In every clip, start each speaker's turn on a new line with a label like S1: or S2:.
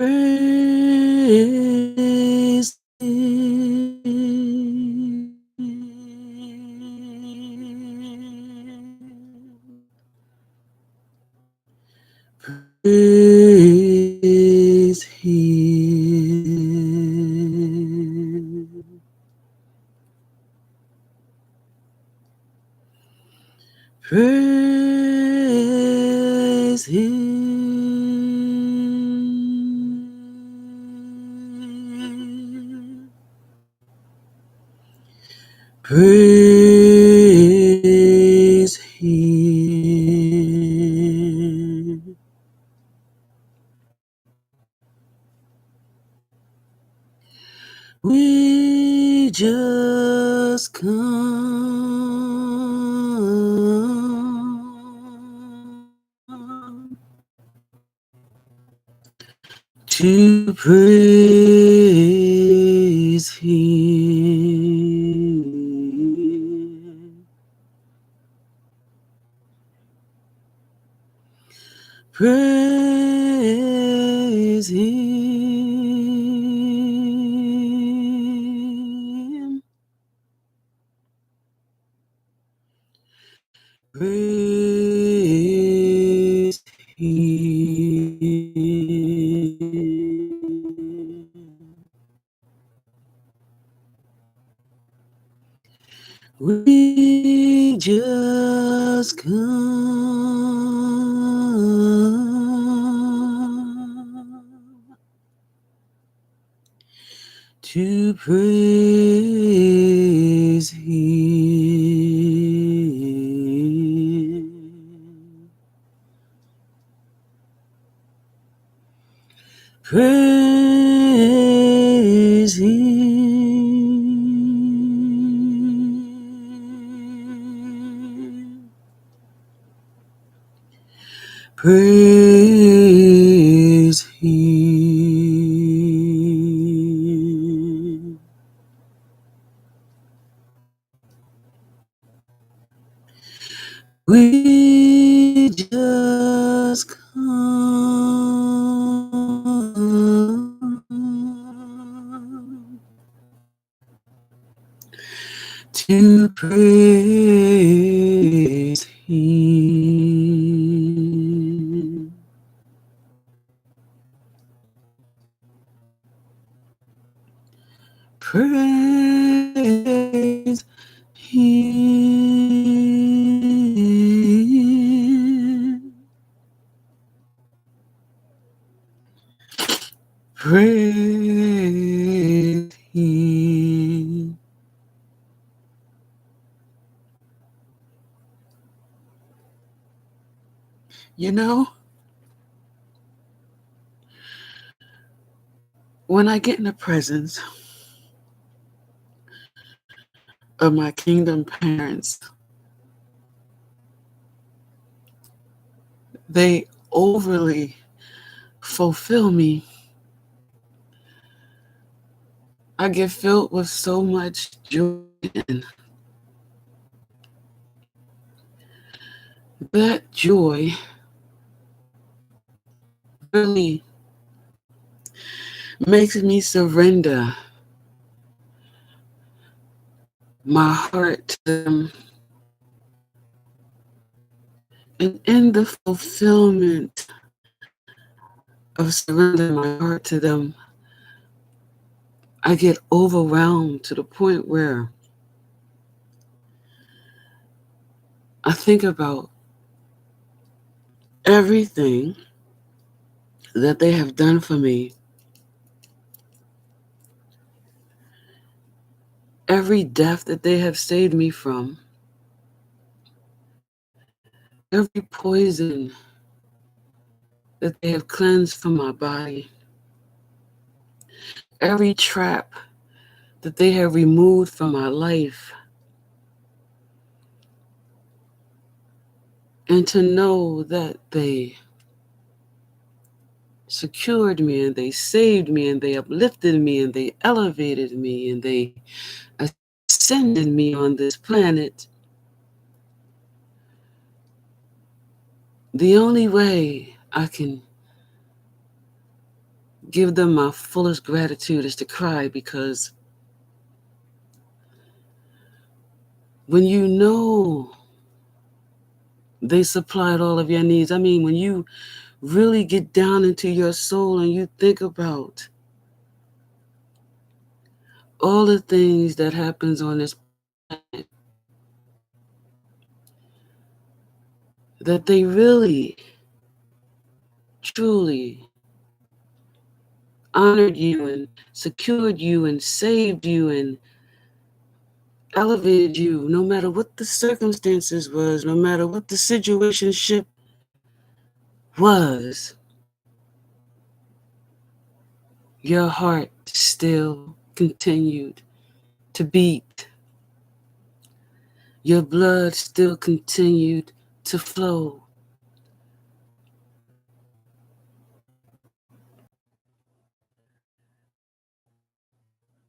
S1: Praise Praise Him. Praise Him. Praise Him. We just come to praise Him. Praise Him. Praise Him. We just come to praise Him. Praise Him. Praise Him. We just come to praise Him. Praise Him. Praise Him. You know, when I get in the presence of my kingdom parents, they overly fulfill me. I get filled with so much joy, and that joy really makes me surrender my heart to them. And in the fulfillment of surrendering my heart to them, I get overwhelmed to the point where I think about everything that they have done for me, every death that they have saved me from, every poison that they have cleansed from my body, every trap that they have removed from my life. And to know that they secured me and they saved me and they uplifted me and they elevated me and they ascended me on this planet. The only way I can give them my fullest gratitude is to cry, because when you know they supplied all of your needs, I mean, when you really get down into your soul and you think about all the things that happens on this planet, that they really, truly honored you and secured you and saved you and elevated you, no matter what the circumstances was, no matter what the situationship was, your heart still continued to beat. Your blood still continued to flow.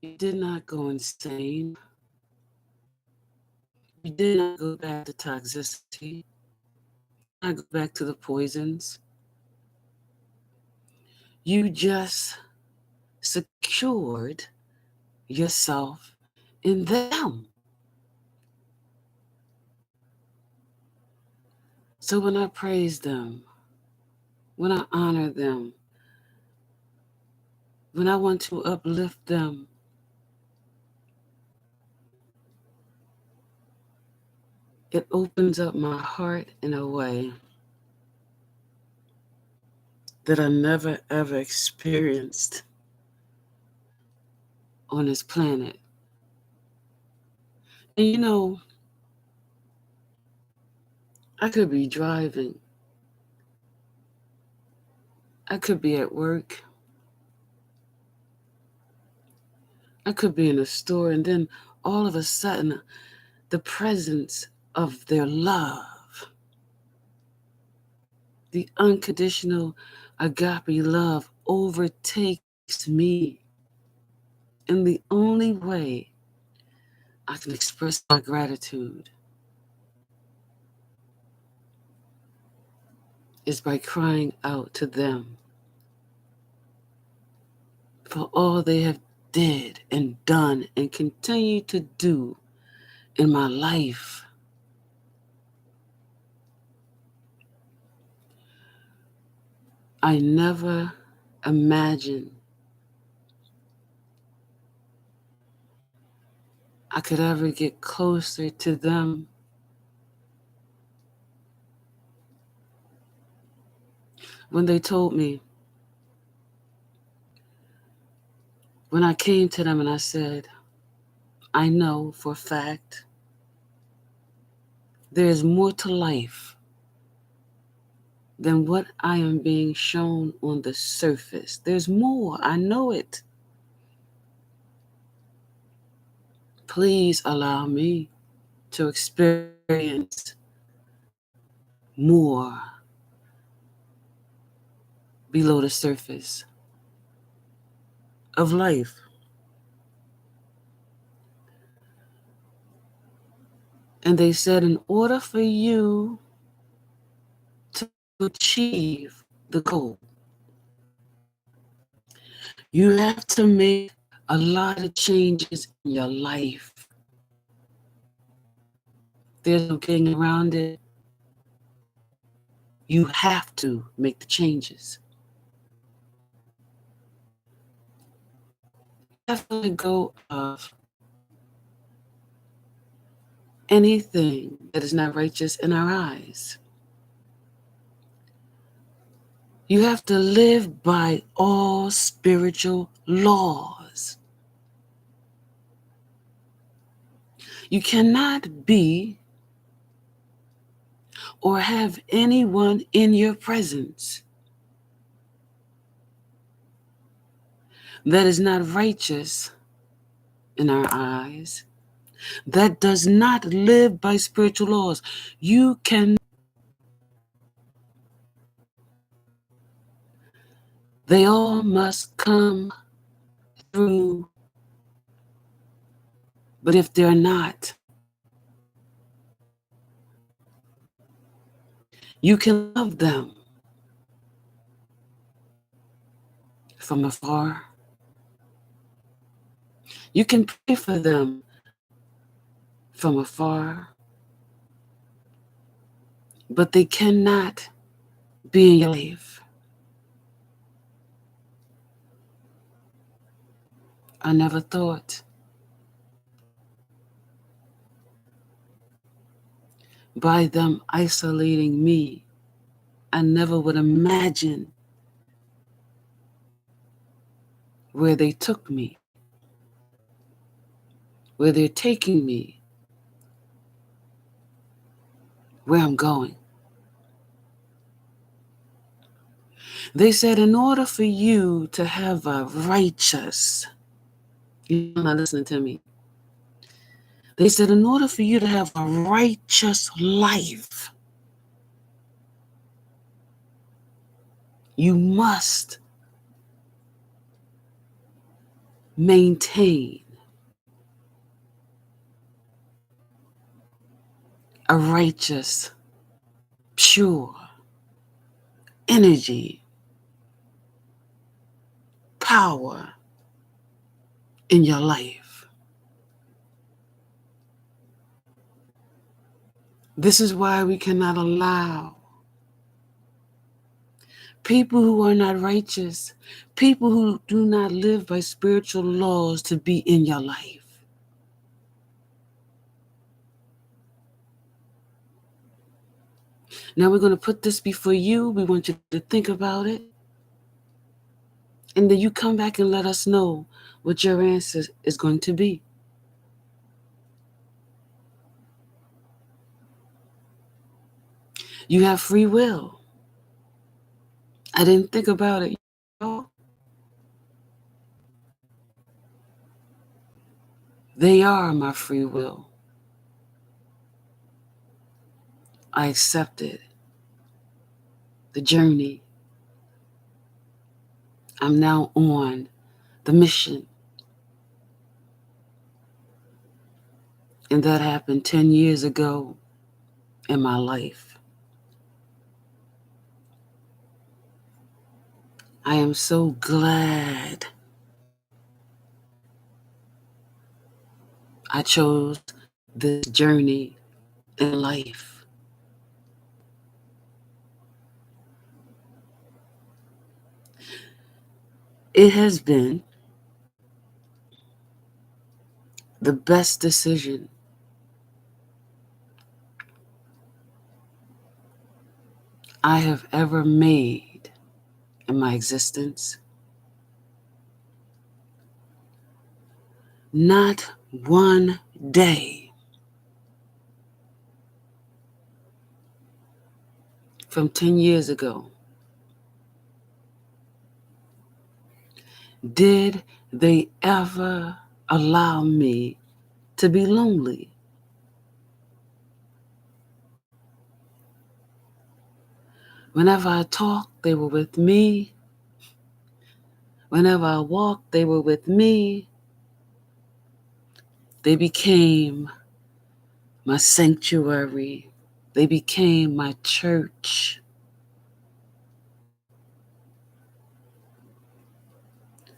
S1: You did not go insane. You did not go back to toxicity. You did not go back to the poisons. You just secured yourself in them. So when I praise them, when I honor them, when I want to uplift them, it opens up my heart in a way that I never ever experienced on this planet. And you know, I could be driving, I could be at work, I could be in a store, and then all of a sudden, the presence of their love, the unconditional agape love, overtakes me. And the only way I can express my gratitude is by crying out to them for all they have did and done and continue to do in my life. I never imagined I could ever get closer to them. When they told me, when I came to them and I said, I know for a fact there is more to life than what I am being shown on the surface. There's more. I know it. Please allow me to experience more below the surface of life. And they said, in order for you to achieve the goal, you have to make a lot of changes in your life. There's no getting around it. You have to make the changes. You have to let go of anything that is not righteous in our eyes. You have to live by all spiritual laws. You cannot be or have anyone in your presence that is not righteous in our eyes, that does not live by spiritual laws. You can. They all must come through. But if they're not, you can love them from afar. You can pray for them from afar, but they cannot be in your life. I never thought by them isolating me, I never would imagine where they took me, where they're taking me, where I'm going. They said, in order for you to have a righteous, you're not listening to me. They said, in order for you to have a righteous life, you must maintain a righteous, pure energy, power in your life. This is why we cannot allow people who are not righteous, people who do not live by spiritual laws to be in your life. Now we're going to put this before you. We want you to think about it. And then you come back and let us know what your answer is going to be. You have free will. I didn't think about it. They are my free will. I accepted the journey. I'm now on the mission. And that happened 10 years ago in my life. I am so glad I chose this journey in life. It has been the best decision I have ever made in my existence. Not one day from 10 years ago did they ever allow me to be lonely. Whenever I talked, they were with me. Whenever I walked, they were with me. They became my sanctuary. They became my church.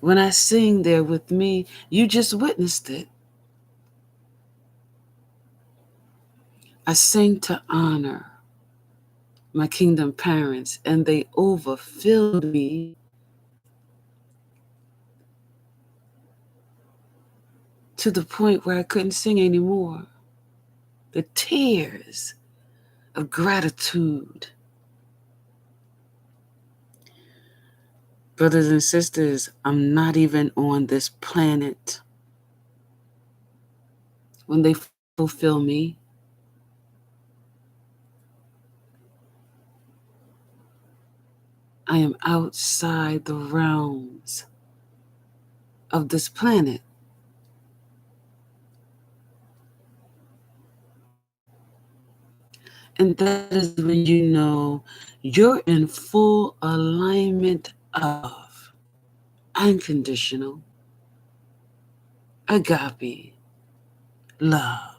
S1: When I sing there with me, you just witnessed it. I sing to honor my kingdom parents, and they overfilled me to the point where I couldn't sing anymore. The tears of gratitude. Brothers and sisters, I'm not even on this planet when they fulfill me. I am outside the realms of this planet. And that is when you know you're in full alignment of unconditional, agape, love.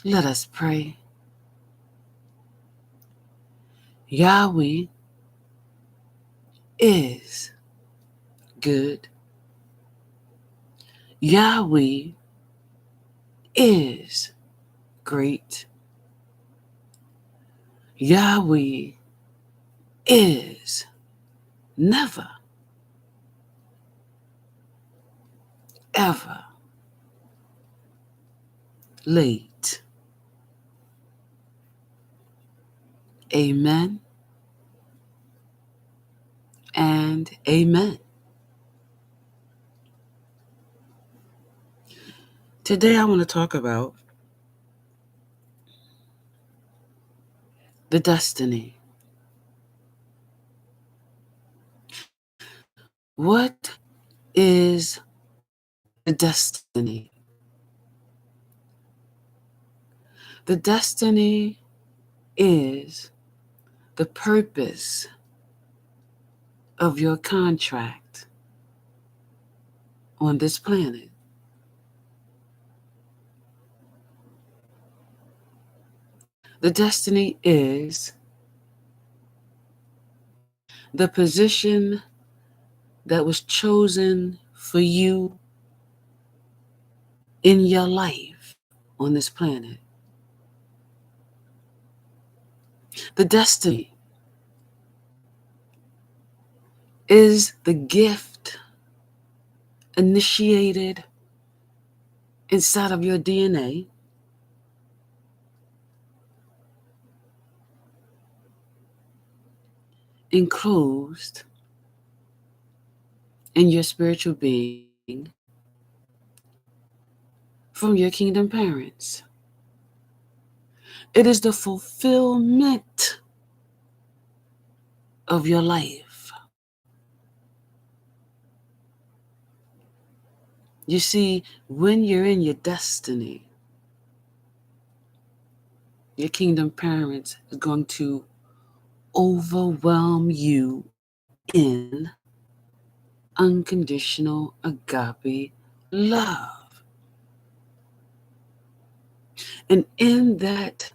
S1: Let us pray. Yahweh is good. Yahweh is great. Yahweh is never, ever late. Amen and amen. Today I want to talk about the destiny. What is the destiny? The destiny is the purpose of your contract on this planet. The destiny is the position that was chosen for you in your life on this planet. The destiny is the gift initiated inside of your DNA, enclosed in your spiritual being from your kingdom parents. It is the fulfillment of your life. You see, when you're in your destiny, your kingdom parents are going to overwhelm you in unconditional agape love. And in that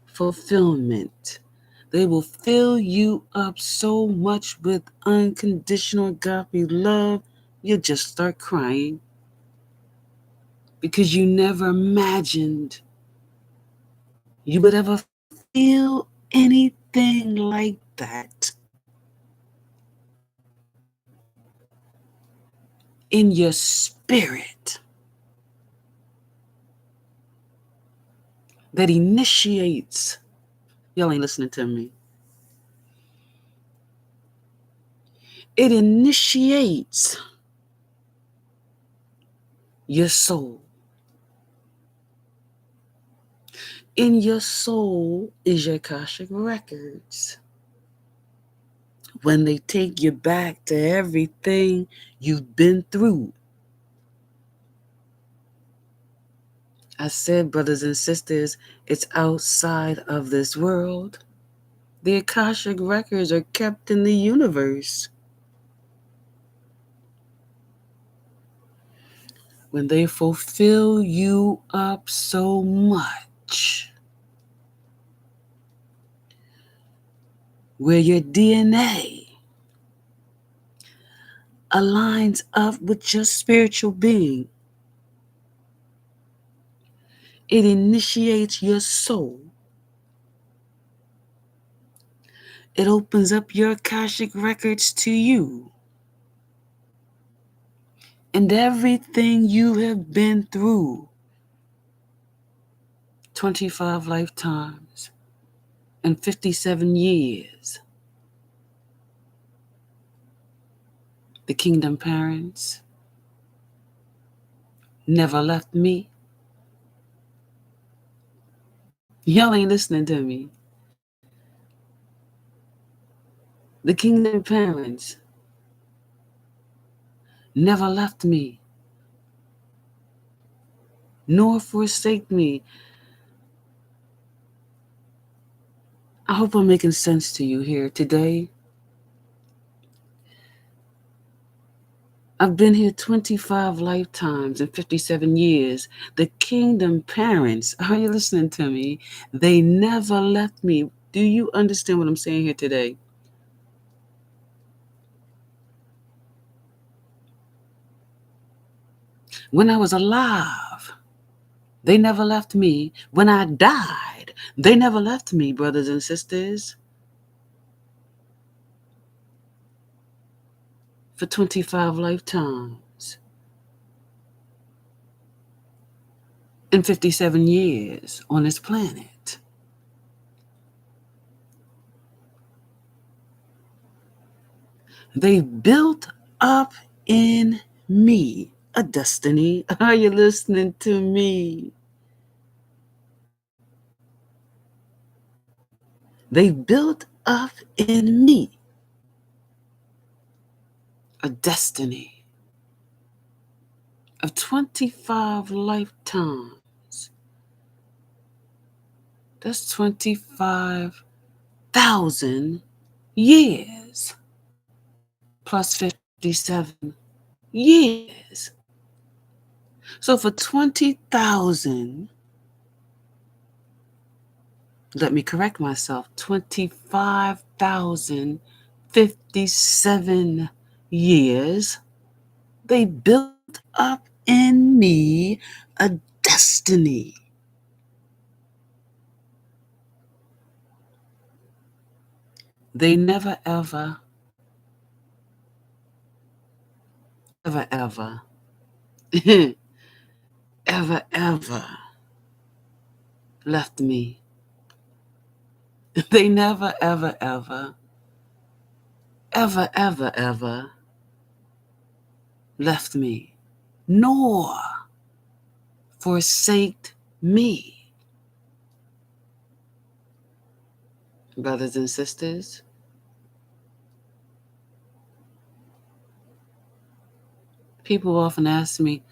S1: fulfillment, they will fill you up so much with unconditional agape love, you'll just start crying because you never imagined you would ever feel anything like that in your spirit that initiates. Y'all ain't listening to me. It initiates your soul. In your soul is your Akashic records. When they take you back to everything you've been through. I said, brothers and sisters, it's outside of this world. The Akashic records are kept in the universe. When they fulfill you up so much, where your DNA aligns up with your spiritual being, it initiates your soul. It opens up your Akashic records to you. And everything you have been through, 25 lifetimes and 57 years, the kingdom parents never left me. Y'all ain't listening to me. The kingdom parents never left me, nor forsake me. I hope I'm making sense to you here today. I've been here 25 lifetimes and 57 years. The kingdom parents, are you listening to me? They never left me. Do you understand what I'm saying here today? When I was alive, they never left me. When I died, they never left me, brothers and sisters. For 25 lifetimes and 57 years on this planet. They built up in me a destiny. Are you listening to me? They built up in me a destiny of 25 lifetimes. That's 25,000 years plus 57 years. So for 20,000, let me correct myself, 25,057 years, they built up in me a destiny. They never, ever, ever, ever, ever, ever left me. They never, ever, ever, ever, ever, ever left me, nor forsaked me. Brothers and sisters, people often ask me,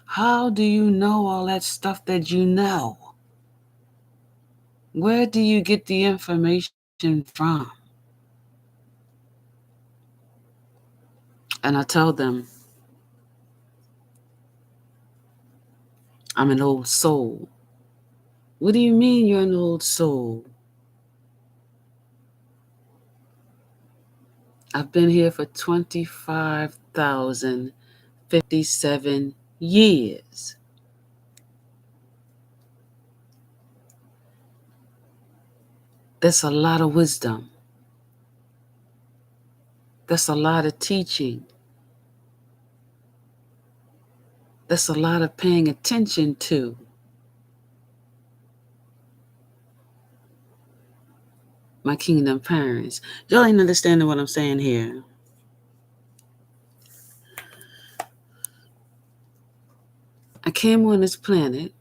S1: how do you know all that stuff that you know? Where do you get the information from? And I tell them, I'm an old soul. What do you mean you're an old soul? I've been here for 25,057 years. That's a lot of wisdom. That's a lot of teaching. That's a lot of paying attention to. My kingdom parents. Y'all ain't understanding what I'm saying here. I came on this planet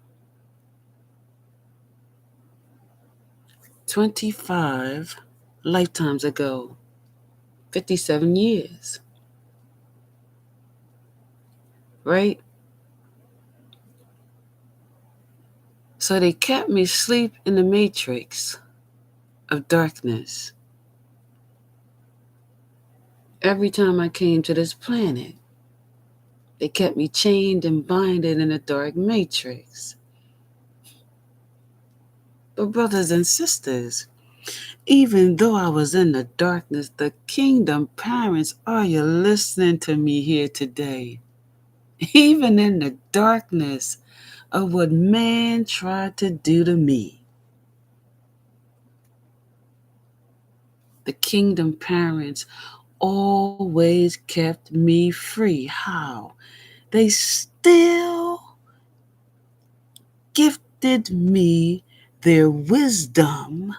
S1: 25 lifetimes ago, 57 years, right? So they kept me asleep in the matrix of darkness. Every time I came to this planet, they kept me chained and binded in a dark matrix. But brothers and sisters, even though I was in the darkness, the kingdom parents, are you listening to me here today? Even in the darkness of what man tried to do to me, the kingdom parents always kept me free. How? They still gifted me their wisdom.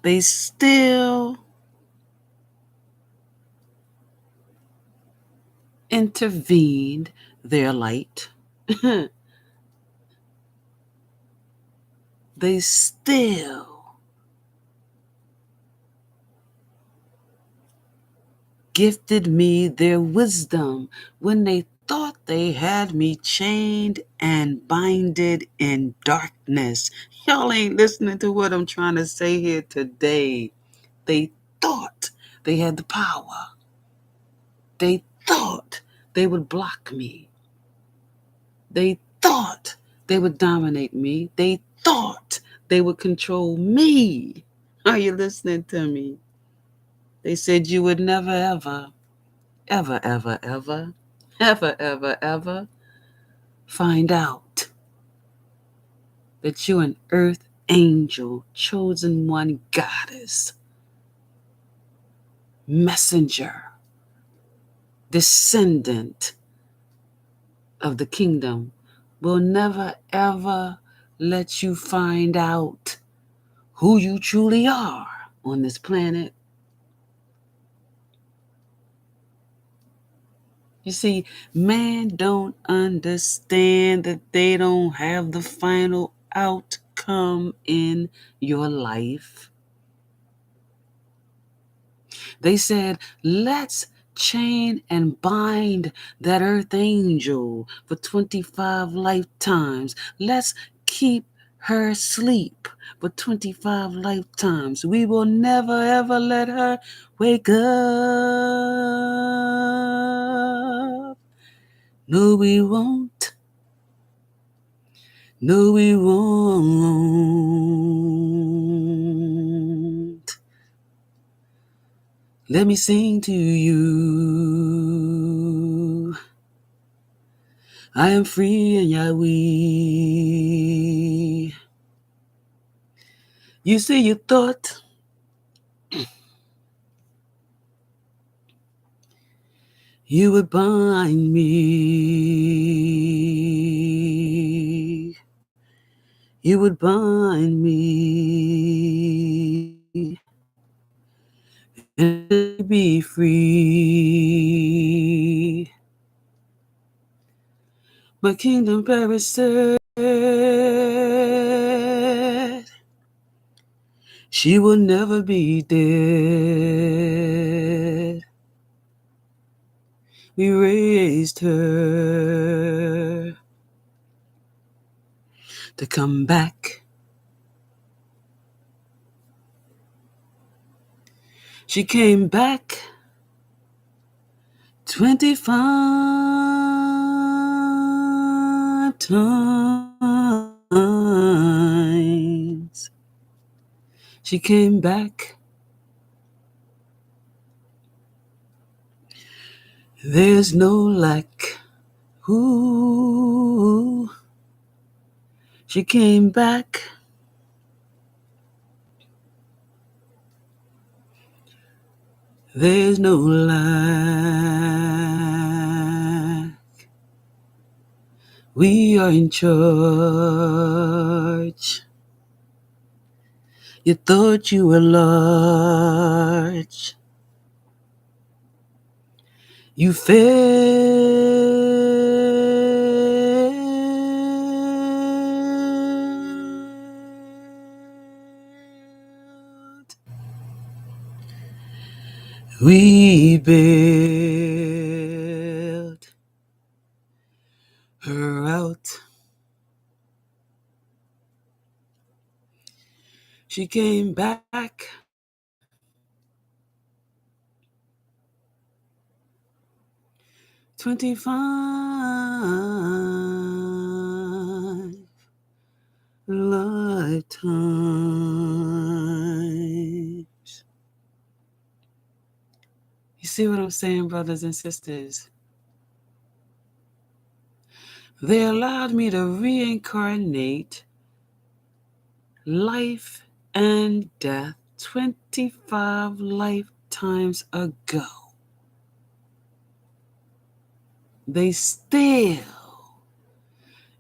S1: They still intervened their light. They still gifted me their wisdom when they thought they had me chained and binded in darkness. Y'all ain't listening to what I'm trying to say here today. They thought they had the power. They thought they would block me. They thought they would dominate me. They thought they would control me. Are you listening to me? They said you would never, ever, ever, ever, ever, ever, ever, ever find out that you're an earth angel, chosen one, goddess, messenger, descendant of the kingdom. Will never, ever let you find out who you truly are on this planet. You see, man don't understand that they don't have the final outcome in your life. They said, let's chain and bind that earth angel for 25 lifetimes. Let's keep her asleep for 25 lifetimes. We will never ever let her wake up. No, we won't. No, we won't. Let me sing to you. I am free in Yahweh. You see, you thought you would bind me. You would bind me and be free. My kingdom perished. She will never be dead. We raised her to come back. She came back 25 times. She came back. There's no lack. Ooh. She came back. There's no lack. We are in charge. You thought you were large. You failed. We bailed her out. She came back. 25 lifetimes. You see what I'm saying, brothers and sisters? They allowed me to reincarnate life and death 25 lifetimes ago. They still,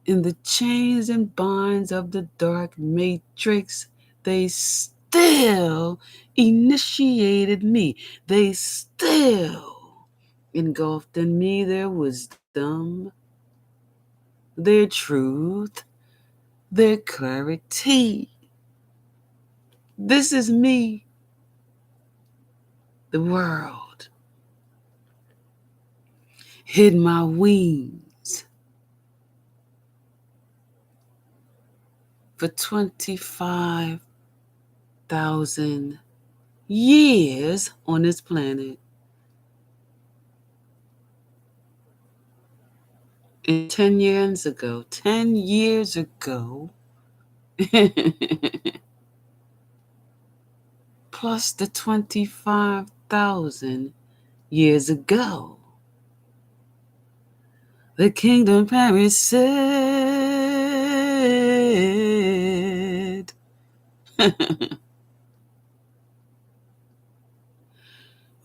S1: in the chains and binds of the dark matrix, they still initiated me. They still engulfed in me their wisdom, their truth, their clarity. This is me, the world. Hid my wings for 25,000 years on this planet. And 10 years ago, Plus the 25,000 years ago. The kingdom Paris said,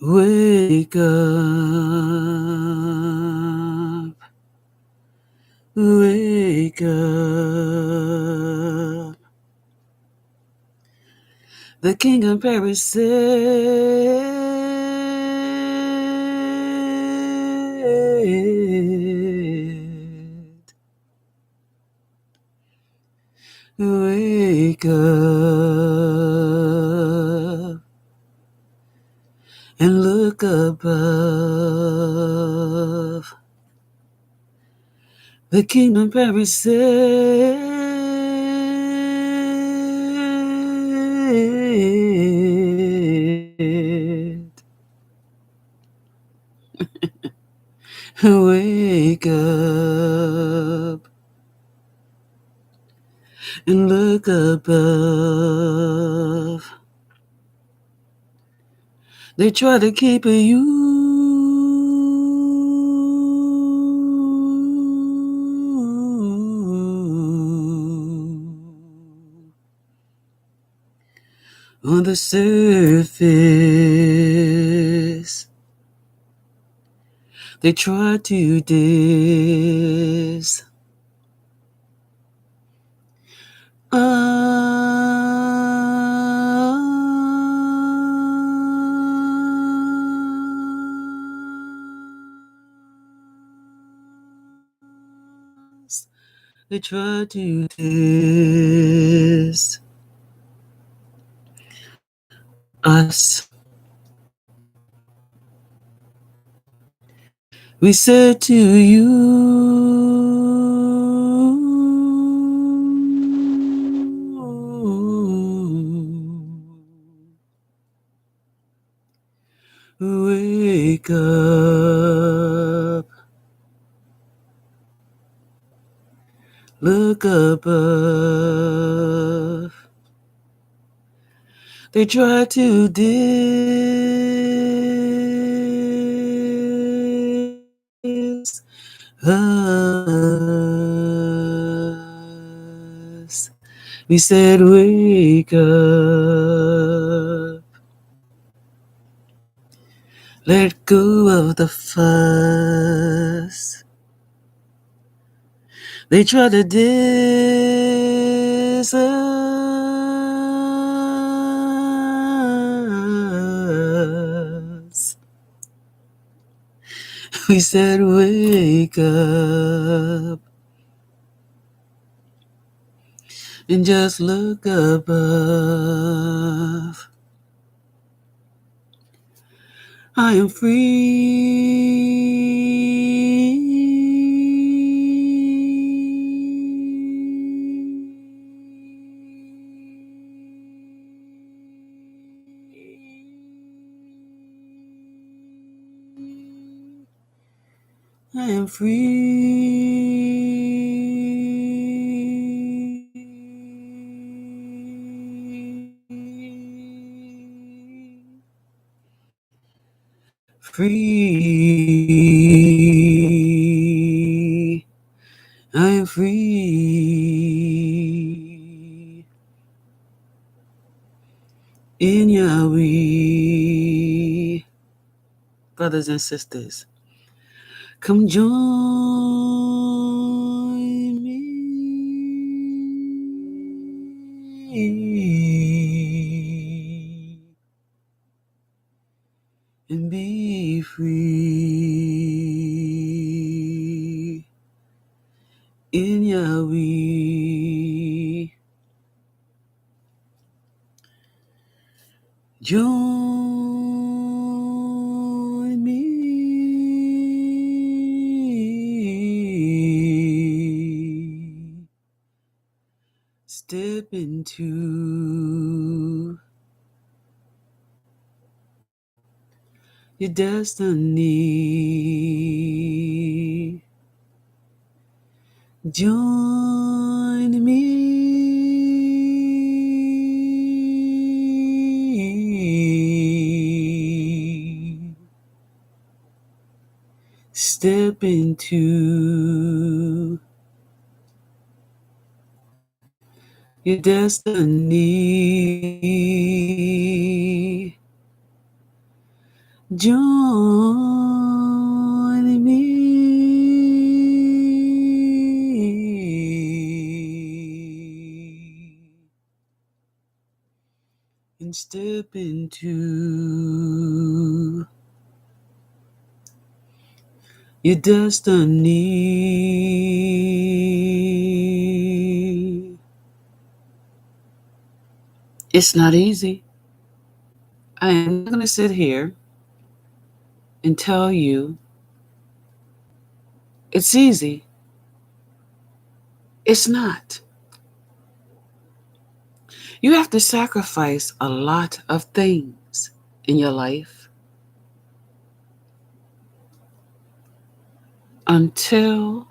S1: wake up, wake up. The kingdom Paris said, wake up and look above. The kingdom Paris said, wake up and look above. They try to keep you on the surface. They try to diss us. They try to diss us. We said to you, wake up, look above. They try to diss us. We said, wake up, let go of the fuss. They try to diss us. We said, wake up and just look above. I am free. I am free. Free. I am free. In Yahweh. Brothers and sisters, come join me and be free in Yahweh. Join me. Step into your destiny. Join me step into your destiny. Join me and step into your destiny. It's not easy. I am not going to sit here and tell you it's easy. It's not. You have to sacrifice a lot of things in your life until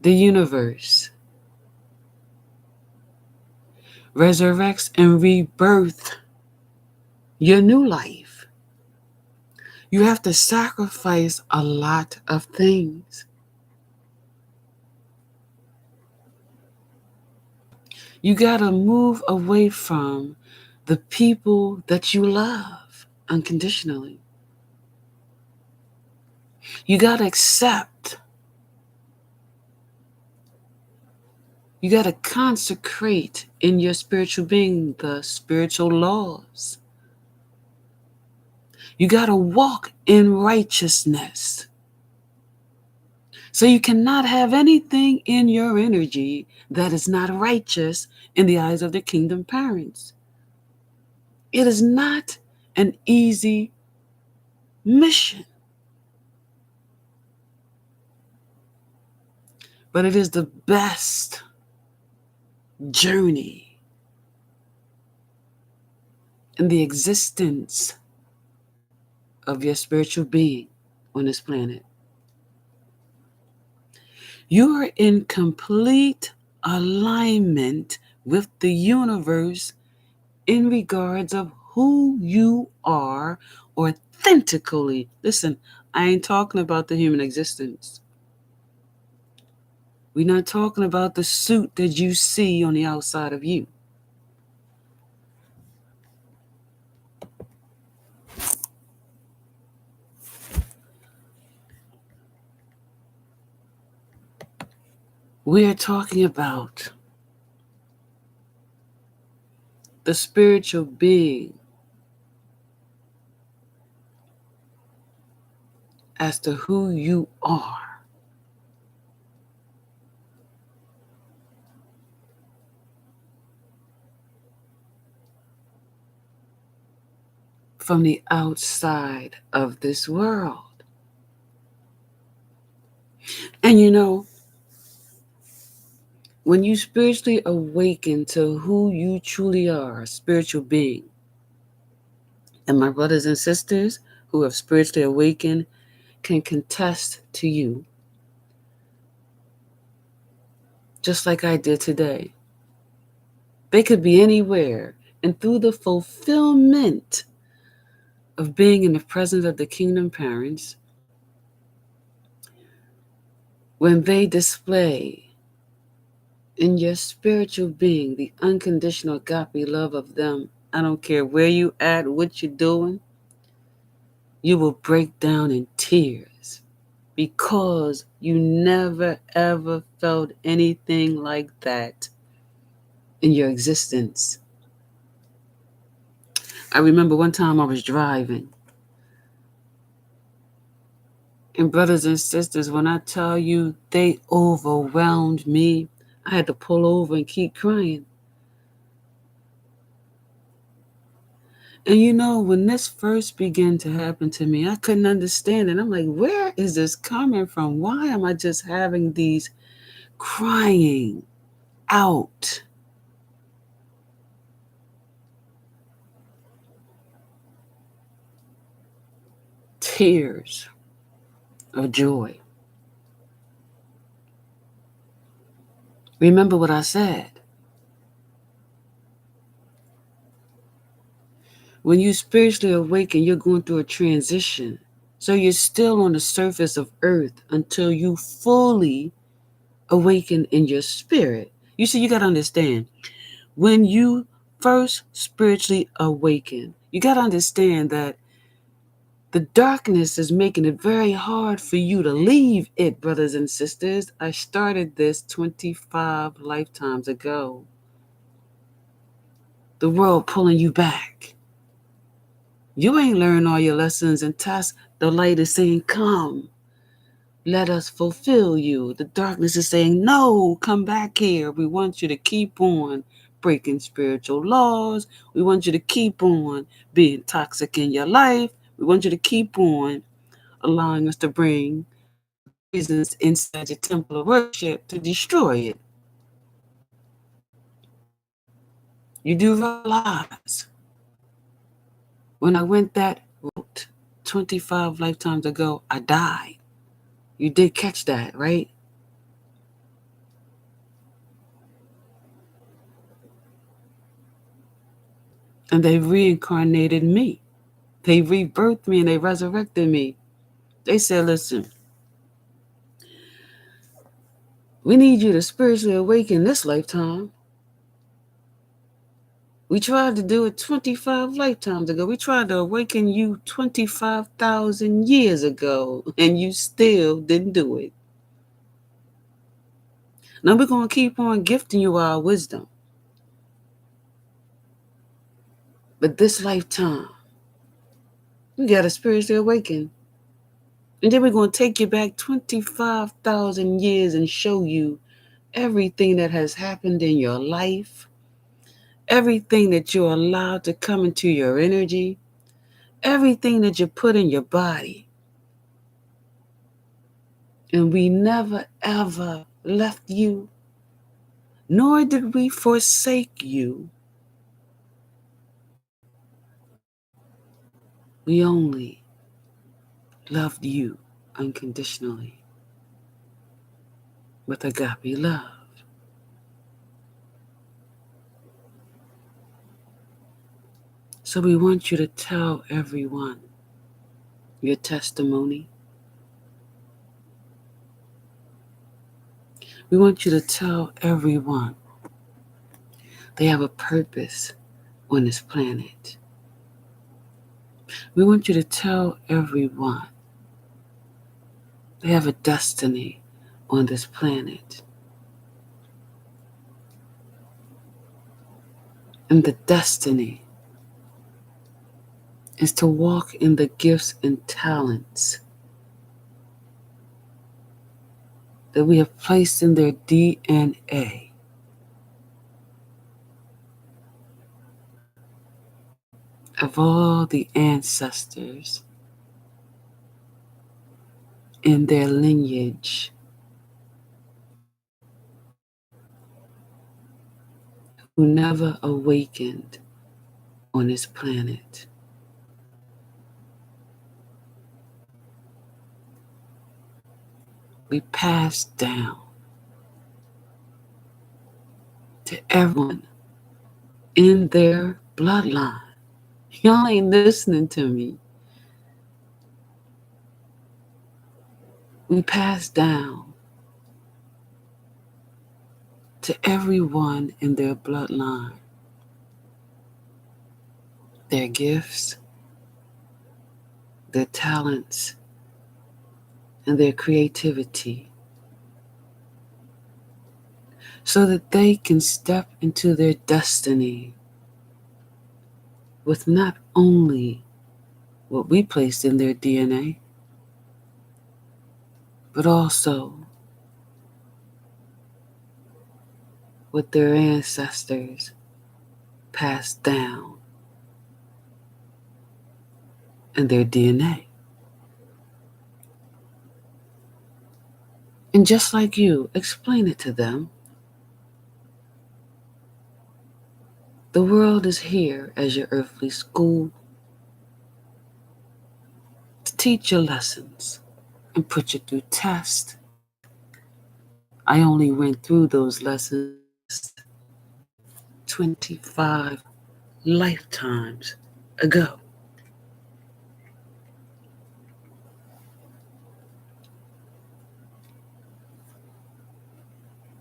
S1: the universe resurrects and rebirth your new life. You have to sacrifice a lot of things. You got to move away from the people that you love unconditionally. You got to accept. You got to consecrate in your spiritual being the spiritual laws. You got to walk in righteousness. So you cannot have anything in your energy that is not righteous in the eyes of the kingdom parents. It is not an easy mission, but it is the best journey in the existence of your spiritual being on this planet. You are in complete alignment with the universe in regards of who you are authentically. Listen, I ain't talking about the human existence. We're not talking about the suit that you see on the outside of you. We're talking about the spiritual being as to who you are. From the outside of this world. And you know, when you spiritually awaken to who you truly are, a spiritual being, and my brothers and sisters who have spiritually awakened can contest to you, just like I did today. They could be anywhere, and through the fulfillment of being in the presence of the kingdom parents, when they display in your spiritual being the unconditional agape love of them, I don't care where you at, what you're doing, you will break down in tears because you never ever felt anything like that in your existence. I remember one time I was driving, and brothers and sisters, when I tell you they overwhelmed me, I had to pull over and keep crying. And you know, when this first began to happen to me, I couldn't understand it. I'm like, where is this coming from? Why am I just having these crying out? Tears of joy. Remember what I said. When you spiritually awaken, you're going through a transition. So you're still on the surface of earth until you fully awaken in your spirit. You see, you got to understand, when you first spiritually awaken, you got to understand that the darkness is making it very hard for you to leave it, brothers and sisters. I started this 25 lifetimes ago. The world pulling you back. You ain't learned all your lessons and tasks. The light is saying, come, let us fulfill you. The darkness is saying, no, come back here. We want you to keep on breaking spiritual laws. We want you to keep on being toxic in your life. We want you to keep on allowing us to bring poisons inside your temple of worship to destroy it. You do realize when I went that route 25 lifetimes ago, I died. You did catch that, right? And they reincarnated me. They rebirthed me and they resurrected me. They said, listen, we need you to spiritually awaken this lifetime. We tried to do it 25 lifetimes ago. We tried to awaken you 25,000 years ago, and you still didn't do it. Now we're going to keep on gifting you our wisdom. But this lifetime, you got to spiritually awaken. And then we're going to take you back 25,000 years and show you everything that has happened in your life, everything that you're allowed to come into your energy, everything that you put in your body. And we never, ever left you, nor did we forsake you. We only loved you unconditionally with agape love. So we want you to tell everyone your testimony. We want you to tell everyone they have a purpose on this planet. We want you to tell everyone they have a destiny on this planet. And the destiny is to walk in the gifts and talents that we have placed in their DNA. Of all the ancestors in their lineage who never awakened on this planet. We pass down to everyone in their bloodline. Y'all ain't listening to me. We pass down to everyone in their bloodline their gifts, their talents, and their creativity so that they can step into their destiny with not only what we placed in their DNA, but also what their ancestors passed down in their DNA. And just like you, explain it to them. The world is here as your earthly school to teach your lessons and put you through tests. I only went through those lessons 25 lifetimes ago.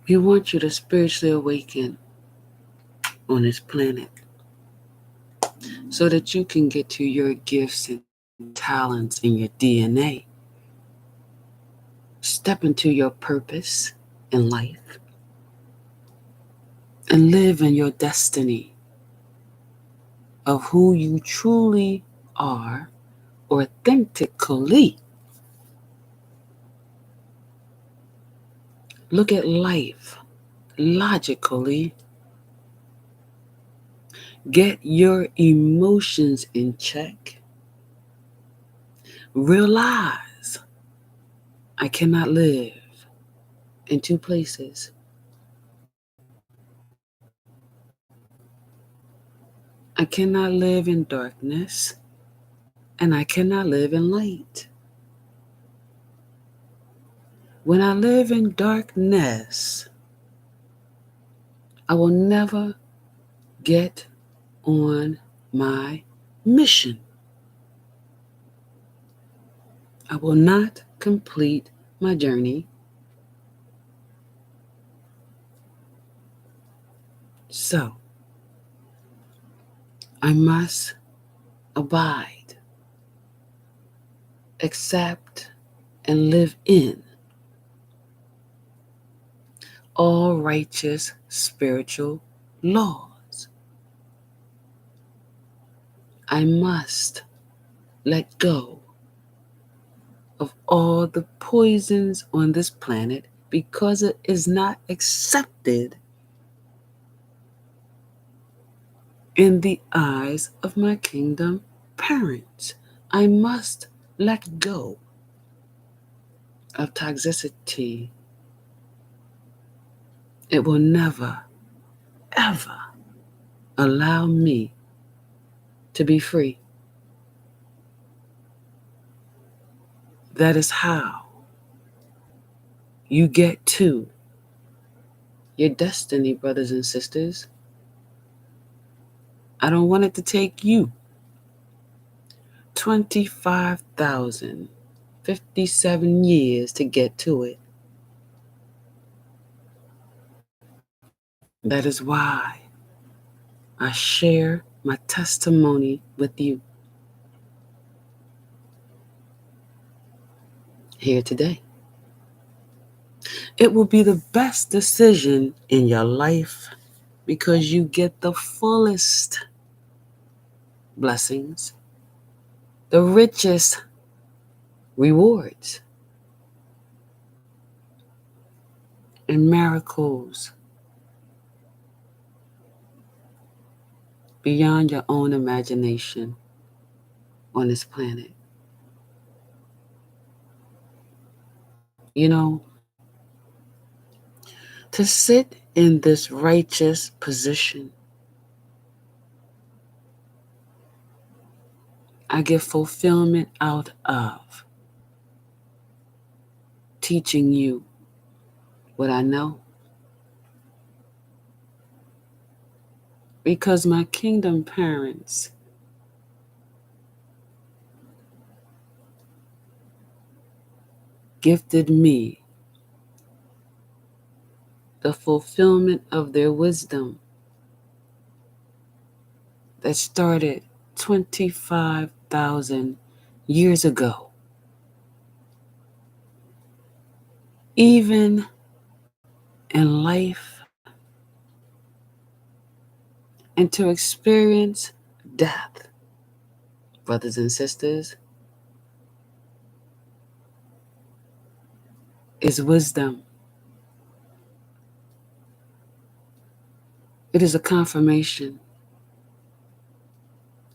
S1: We want you to spiritually awaken on this planet so that you can get to your gifts and talents and your DNA. Step into your purpose in life and live in your destiny of who you truly are authentically. Look at life logically. Get your emotions in check. Realize I cannot live in two places. I cannot live in darkness and I cannot live in light. When I live in darkness, I will never get on my mission. I will not complete my journey. So I must abide, accept, and live in all righteous spiritual laws. I must let go of all the poisons on this planet because it is not accepted in the eyes of my kingdom parents. I must let go of toxicity. It will never, ever allow me to be free. That is how you get to your destiny, brothers and sisters. I don't want it to take you 25,057 years to get to it. That is why I share my testimony with you here today. It will be the best decision in your life because you get the fullest blessings, the richest rewards, and miracles beyond your own imagination on this planet. You know, to sit in this righteous position, I get fulfillment out of teaching you what I know. Because my kingdom parents gifted me the fulfillment of their wisdom that started 25,000 years ago. Even in life, and to experience death, brothers and sisters, is wisdom. It is a confirmation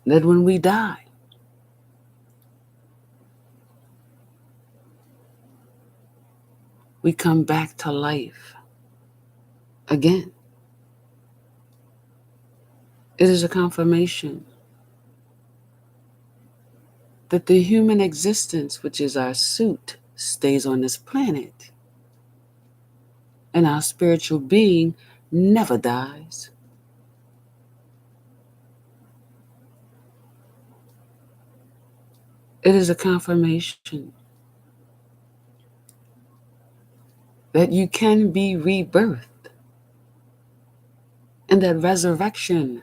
S1: that when we die, we come back to life again. It is a confirmation that the human existence, which is our suit, stays on this planet, and our spiritual being never dies. It is a confirmation that you can be rebirthed and that resurrection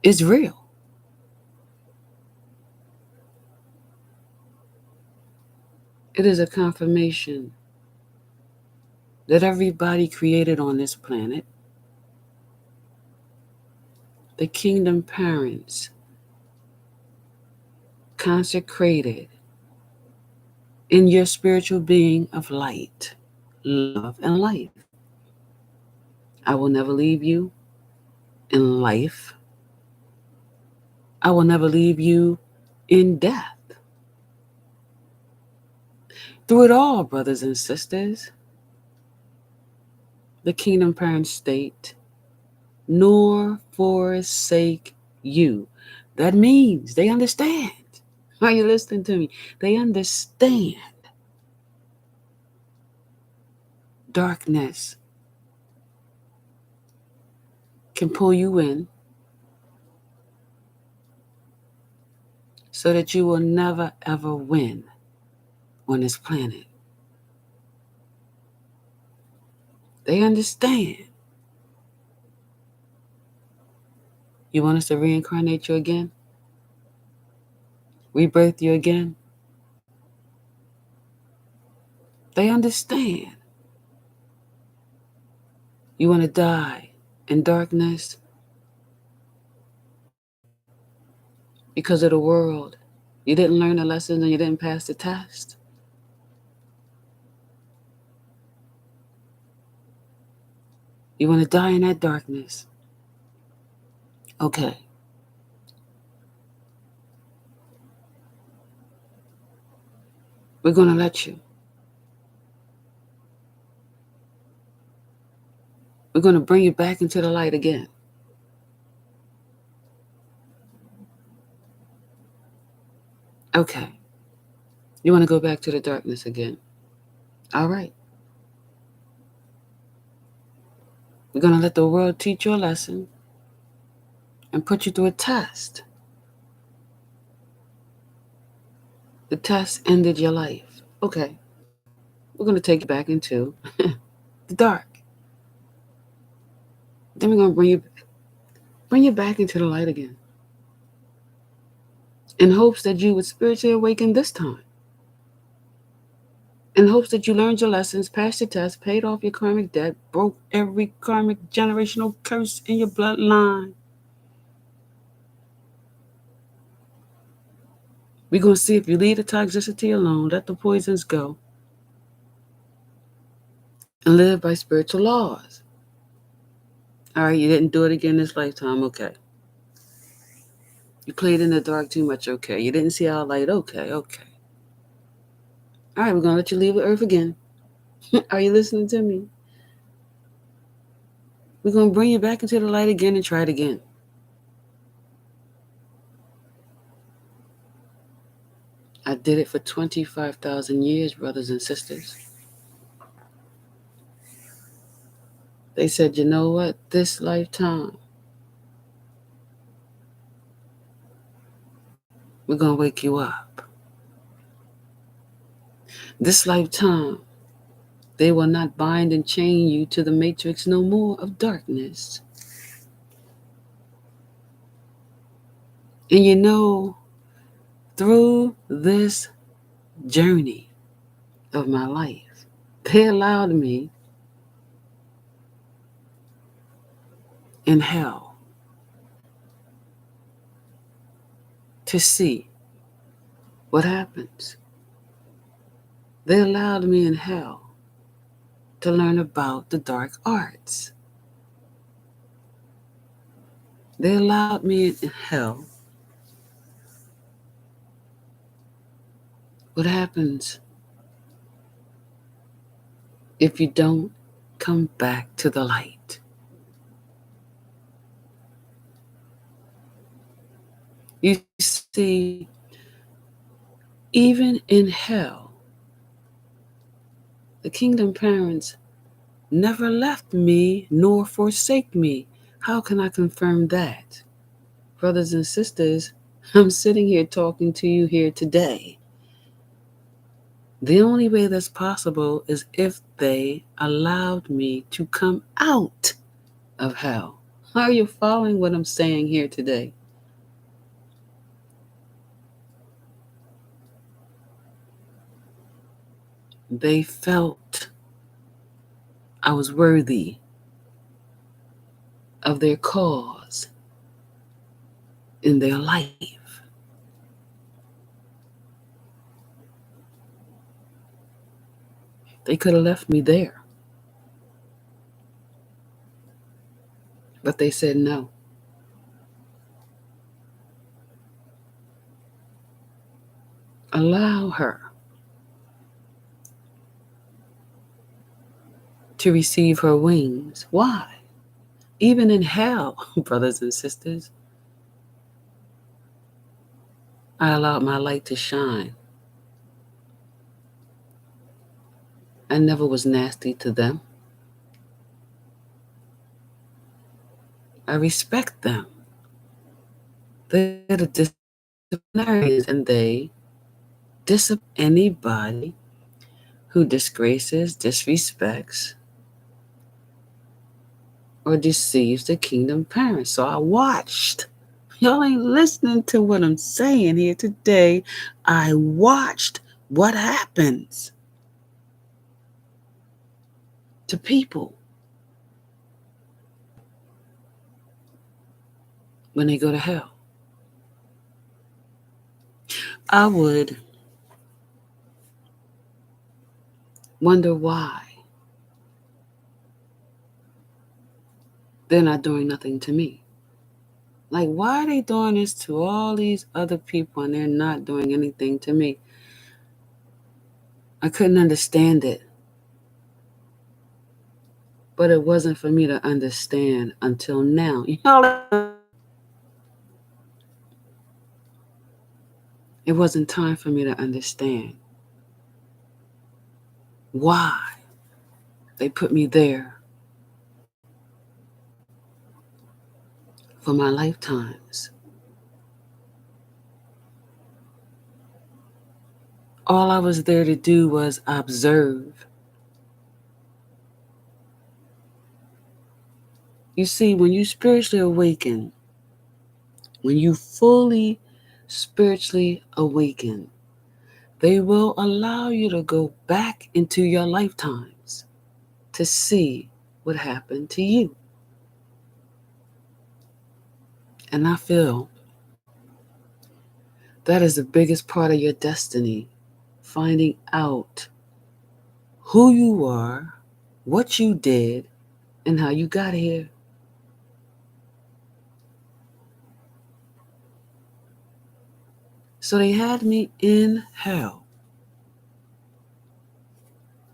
S1: is real. It is a confirmation that everybody created on this planet, the kingdom parents, consecrated in your spiritual being of light, love, and life. I will never leave you in life. I will never leave you in death. Through it all, brothers and sisters, the kingdom parents state, nor forsake you. That means they understand. Are you listening to me? They understand darkness can pull you in so that you will never ever win on this planet. They understand. You want us to reincarnate you again? Rebirth you again? They understand. You want to die in darkness because of the world. You didn't learn the lessons and you didn't pass the test. You want to die in that darkness. Okay. We're going to let you. We're going to bring you back into the light again. Okay. You want to go back to the darkness again. All right. We're going to let the world teach you a lesson and put you through a test. The test ended your life. Okay. We're going to take you back into the dark. Then we're going to bring you back into the light again, in hopes that you would spiritually awaken this time. In hopes that you learned your lessons, passed your test, paid off your karmic debt, broke every karmic generational curse in your bloodline. We're going to see if you leave the toxicity alone, let the poisons go, and live by spiritual laws. All right, you didn't do it again this lifetime, okay. You played in the dark too much, okay. You didn't see our light, okay. All right, we're going to let you leave the earth again. Are you listening to me? We're going to bring you back into the light again and try it again. I did it for 25,000 years, brothers and sisters. They said, you know what? This lifetime, we're going to wake you up. This lifetime, they will not bind and chain you to the matrix no more of darkness. And you know, through this journey of my life, they allowed me in hell to see what happens. They allowed me in hell to learn about the dark arts. They allowed me in hell. What happens if you don't come back to the light? You see, even in hell, the kingdom parents never left me nor forsake me. How can I confirm that? Brothers and sisters, I'm sitting here talking to you here today. The only way that's possible is if they allowed me to come out of hell. Are you following what I'm saying here today? They felt I was worthy of their cause in their life. They could have left me there, but they said no. Allow her to receive her wings. Why? Even in hell, brothers and sisters, I allowed my light to shine. I never was nasty to them. I respect them. They're the disciplinarians and they discipline anybody who disgraces, disrespects, or deceives the kingdom parents. So I watched. Y'all ain't listening to what I'm saying here today. I watched what happens to people when they go to hell. I would wonder why they're not doing nothing to me. Like, why are they doing this to all these other people and they're not doing anything to me? I couldn't understand it. But it wasn't for me to understand until now. It wasn't time for me to understand why they put me there for my lifetimes. All I was there to do was observe. You see, when you spiritually awaken, when you fully spiritually awaken, they will allow you to go back into your lifetimes to see what happened to you. And I feel that is the biggest part of your destiny, finding out who you are, what you did, and how you got here. So they had me in hell.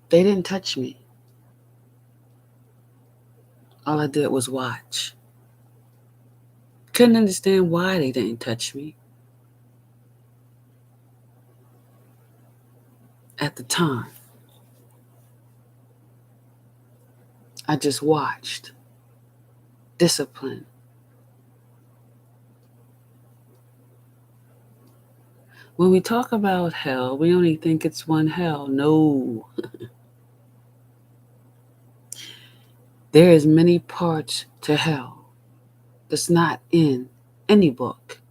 S1: They didn't touch me. All I did was watch. Couldn't understand why they didn't touch me at the time. I just watched. Discipline. When we talk about hell, we only think it's one hell. No. There is many parts to hell that's not in any book.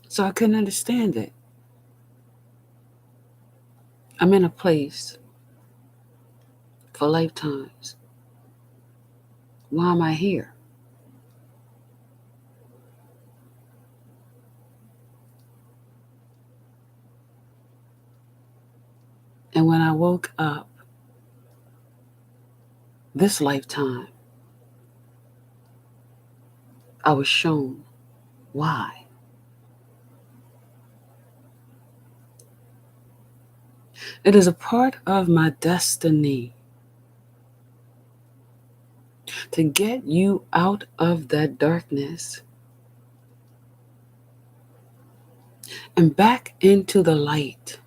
S1: So I couldn't understand it. I'm in a place for lifetimes. Why am I here? And when I woke up this lifetime, I was shown why. It is a part of my destiny to get you out of that darkness and back into the light.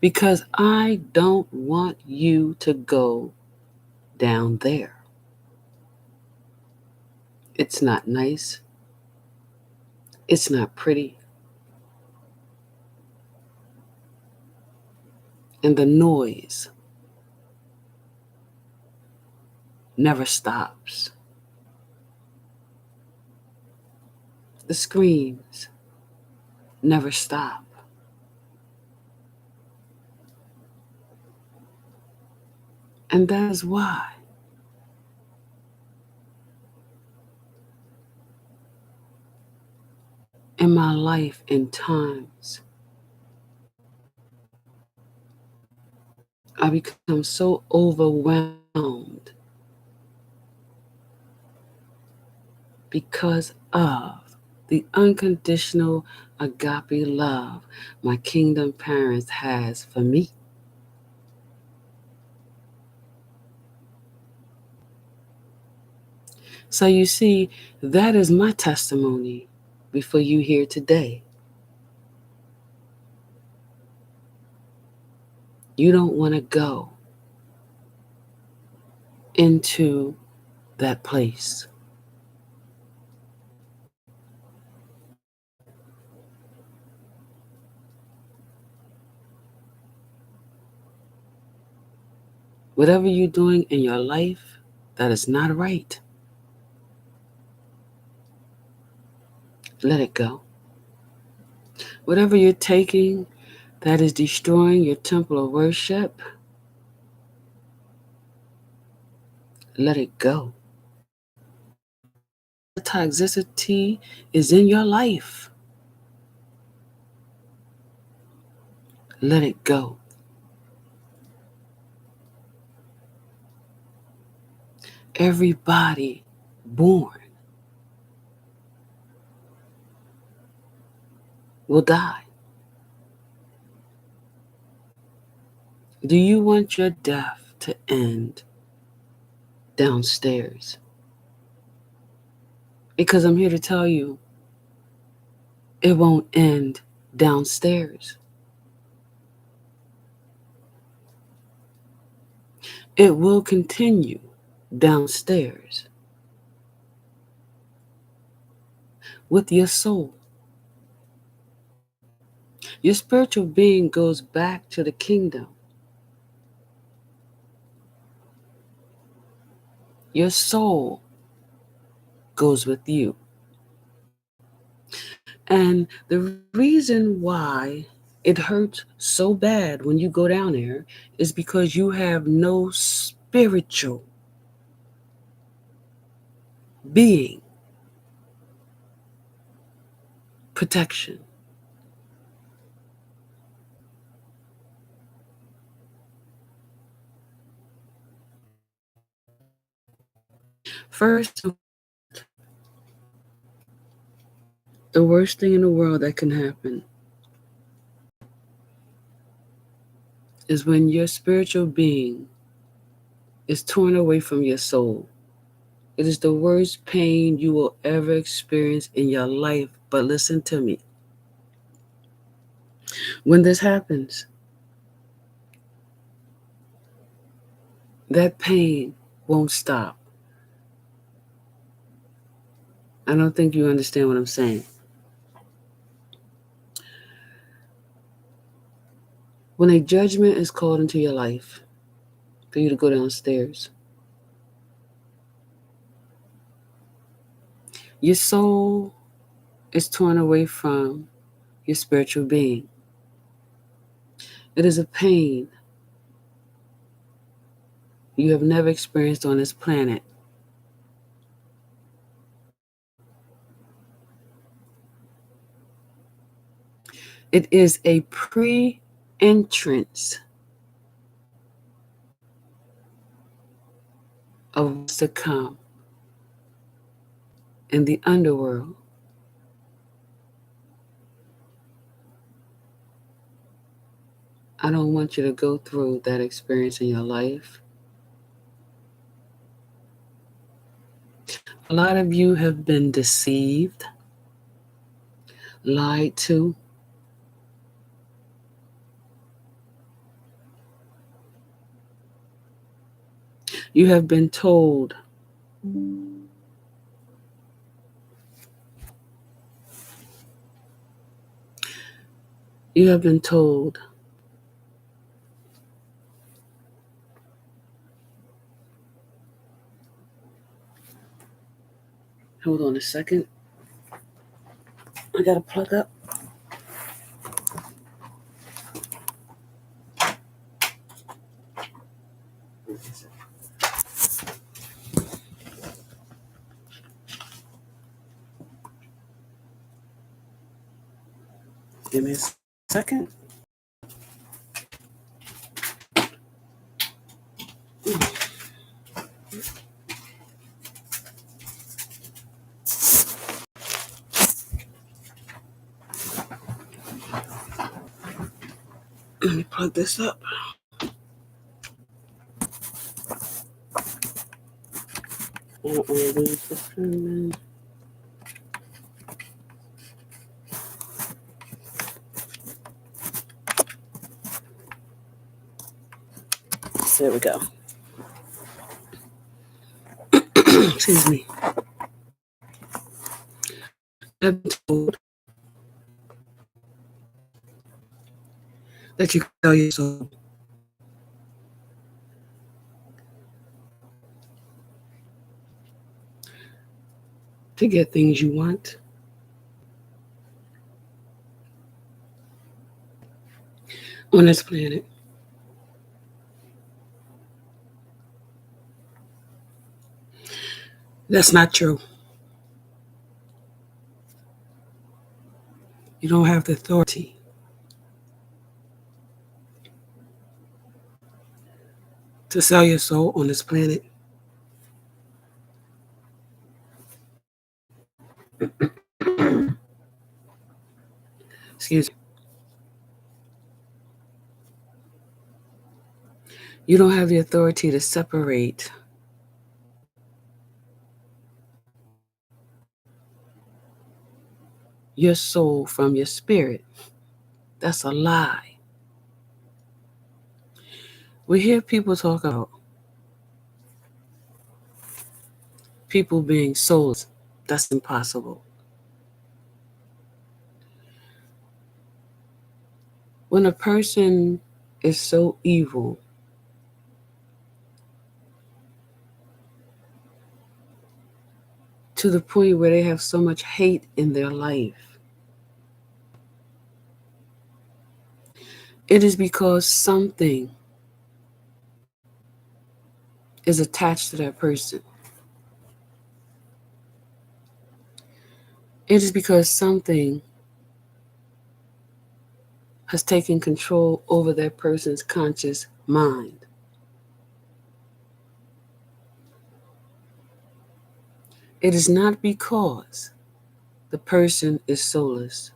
S1: Because I don't want you to go down there. It's not nice. It's not pretty. And the noise never stops. The screams never stop. And that is why in my life, in times, I become so overwhelmed because of the unconditional agape love my kingdom parents has for me. So you see, that is my testimony before you here today. You don't want to go into that place. Whatever you're doing in your life that is not right, let it go. Whatever you're taking that is destroying your temple of worship, let it go. The toxicity is in your life, let it go. Everybody born will die. Do you want your death to end downstairs? Because I'm here to tell you, it won't end downstairs. It will continue downstairs with your soul. Your spiritual being goes back to the kingdom. Your soul goes with you. And the reason why it hurts so bad when you go down there is because you have no spiritual being protection. First, the worst thing in the world that can happen is when your spiritual being is torn away from your soul. It is the worst pain you will ever experience in your life. But listen to me. When this happens, that pain won't stop. I don't think you understand what I'm saying. When a judgment is called into your life for you to go downstairs, your soul is torn away from your spiritual being. It is a pain you have never experienced on this planet. It is a pre-entrance of what's to come in the underworld. I don't want you to go through that experience in your life. A lot of you have been deceived, lied to. You have been told You have been told hold on a second. I gotta plug up. Give me a second. Let me plug this up. There we go. Excuse me. I've been told that you can tell your soul to get things you want. On this planet. That's not true. You don't have the authority to sell your soul on this planet. Excuse me. You don't have the authority to separate your soul from your spirit. That's a lie. We hear people talk about people being soulless. That's impossible. When a person is so evil, to the point where they have so much hate in their life, it is because something is attached to that person. It is because something has taken control over that person's conscious mind. It is not because the person is soulless.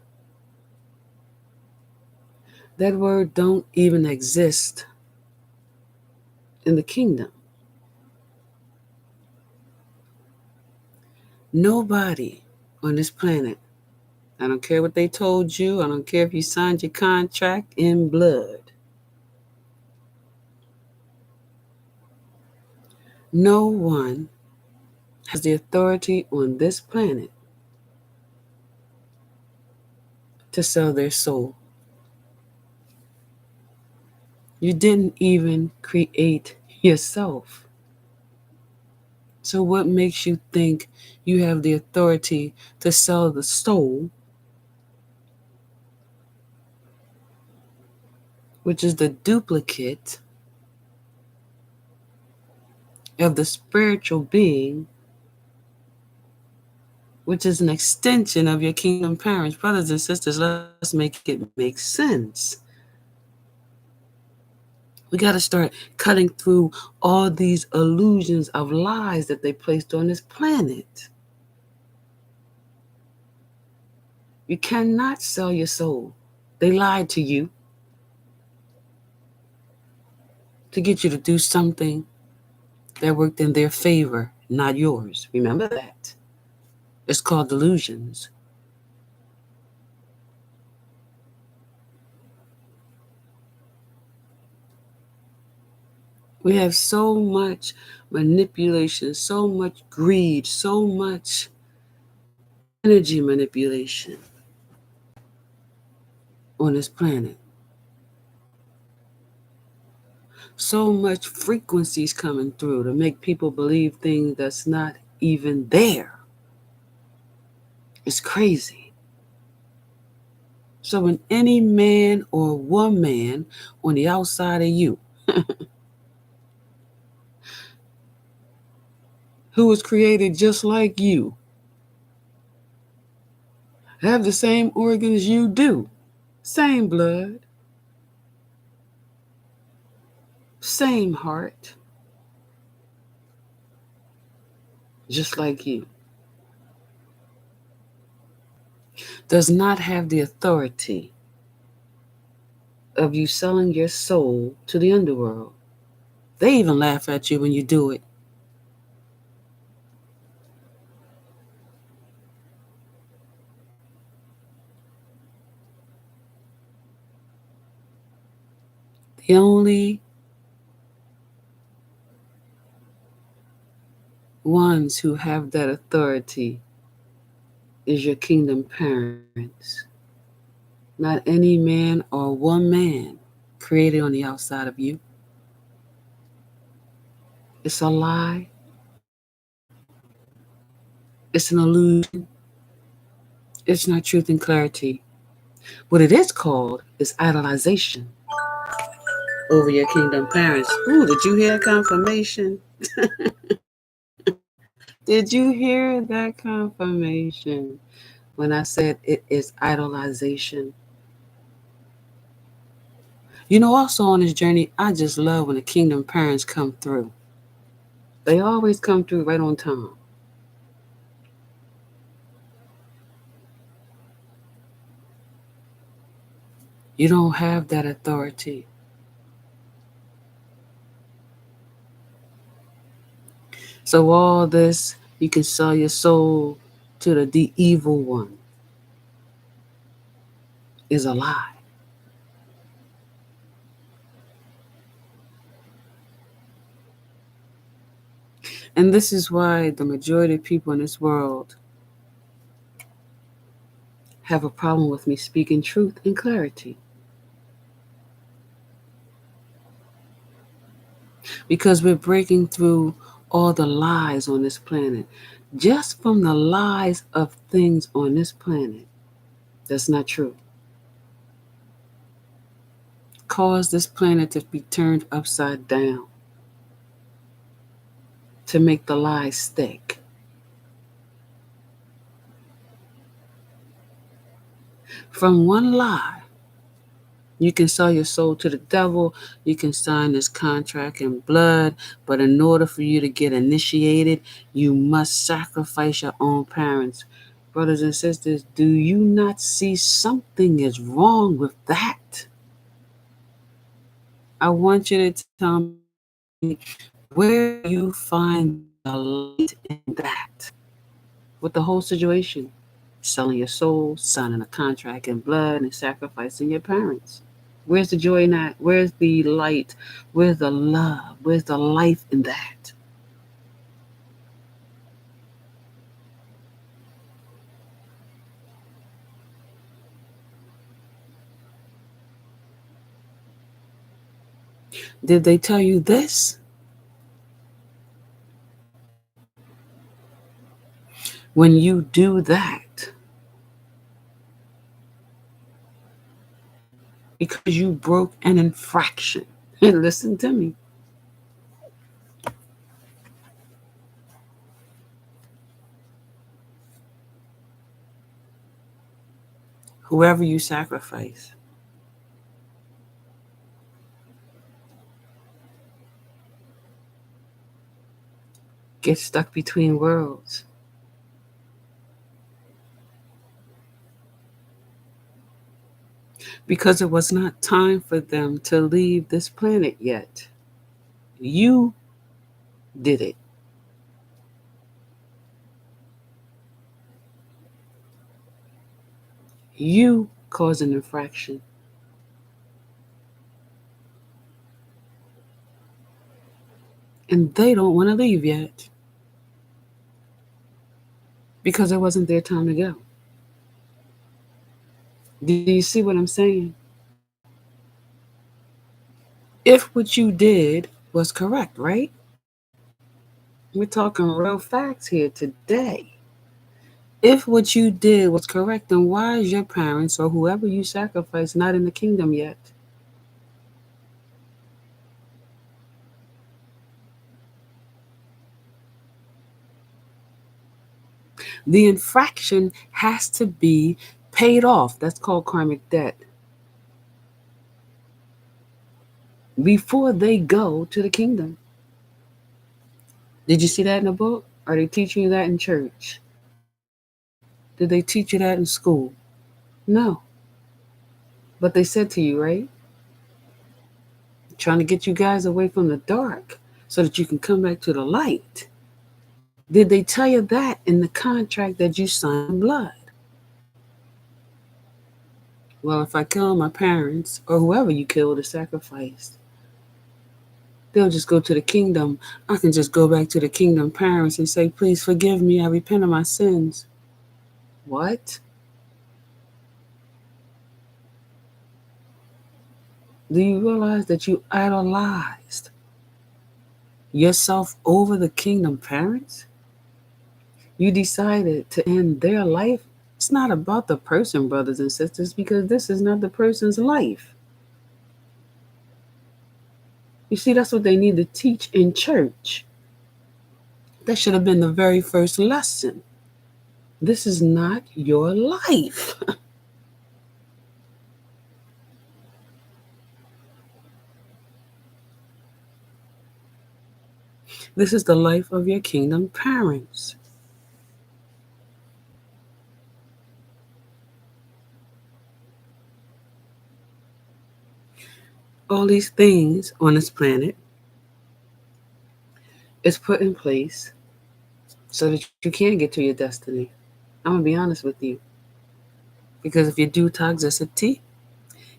S1: That word don't even exist in the kingdom. Nobody on this planet, I don't care what they told you, I don't care if you signed your contract in blood, no one has the authority on this planet to sell their soul. You didn't even create yourself. So what makes you think you have the authority to sell the soul, which is the duplicate of the spiritual being, which is an extension of your kingdom parents? Brothers and sisters, let's make it make sense. We got to start cutting through all these illusions of lies that they placed on this planet. You cannot sell your soul. They lied to you to get you to do something that worked in their favor, not yours. Remember that. It's called delusions. We have so much manipulation, so much greed, so much energy manipulation on this planet. So much frequencies coming through to make people believe things that's not even there. It's crazy. So when any man or woman on the outside of you who was created just like you have the same organs you do, same blood, same heart, just like you, does not have the authority of you selling your soul to the underworld. They even laugh at you when you do it. The only ones who have that authority is your kingdom parents. Not any man or woman created on the outside of you. It's a lie. It's an illusion. It's not truth and clarity. What it is called is idolization over your kingdom parents. Ooh, did you hear confirmation? Did you hear that confirmation when I said it is idolization? You know, also on this journey, I just love when the kingdom parents come through. They always come through right on time. You don't have that authority. So all this, you can sell your soul to the evil one, is a lie. And this is why the majority of people in this world have a problem with me speaking truth and clarity. Because we're breaking through all the lies on this planet. Just from the lies of things on this planet that's not true. Cause this planet to be turned upside down to make the lies stick. From one lie, you can sell your soul to the devil. You can sign this contract in blood. But in order for you to get initiated, you must sacrifice your own parents. Brothers and sisters, do you not see something is wrong with that? I want you to tell me where you find the light in that. With the whole situation, selling your soul, signing a contract in blood, and sacrificing your parents. Where's the joy in that? Where's the light? Where's the love? Where's the life in that? Did they tell you this? When you do that, because you broke an infraction, and listen to me, whoever you sacrifice gets stuck between worlds. Because it was not time for them to leave this planet yet. You did it. You caused an infraction. And they don't want to leave yet because it wasn't their time to go. Do you see what I'm saying? If what you did was correct, right? We're talking real facts here today. If what you did was correct, then why is your parents or whoever you sacrificed not in the kingdom yet? The infraction has to be paid off. That's called karmic debt before they go to the kingdom. Did you see that in the book? Are they teaching you that in church? Did they teach you that in school? No. But they said to you, right? Trying to get you guys away from the dark so that you can come back to the light. Did they tell you that in the contract that you signed in blood? Well, if I kill my parents or whoever you killed or sacrificed, they'll just go to the kingdom. I can just go back to the kingdom parents and say, please forgive me. I repent of my sins. What? Do you realize that you idolized yourself over the kingdom parents? You decided to end their life. It's not about the person, brothers and sisters, because this is not the person's life. You see, that's what they need to teach in church. That should have been the very first lesson. This is not your life. This is the life of your kingdom parents. All these things on this planet is put in place so that you can get to your destiny. I'm going to be honest with you. Because if you do toxicity,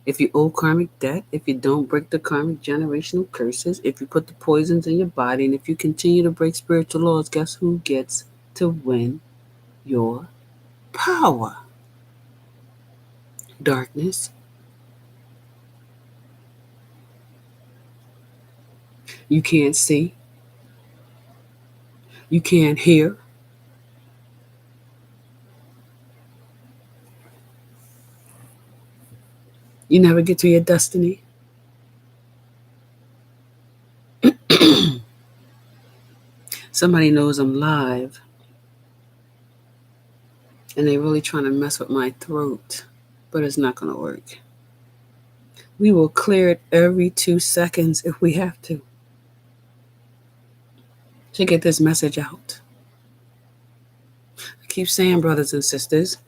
S1: if you owe karmic debt, if you don't break the karmic generational curses, if you put the poisons in your body, and if you continue to break spiritual laws, guess who gets to win your power? Darkness. You can't see. You can't hear. You never get to your destiny. Somebody knows I'm live and they're really trying to mess with my throat, but it's not going to work. We will clear it every 2 seconds if we have to get this message out. I keep saying, brothers and sisters,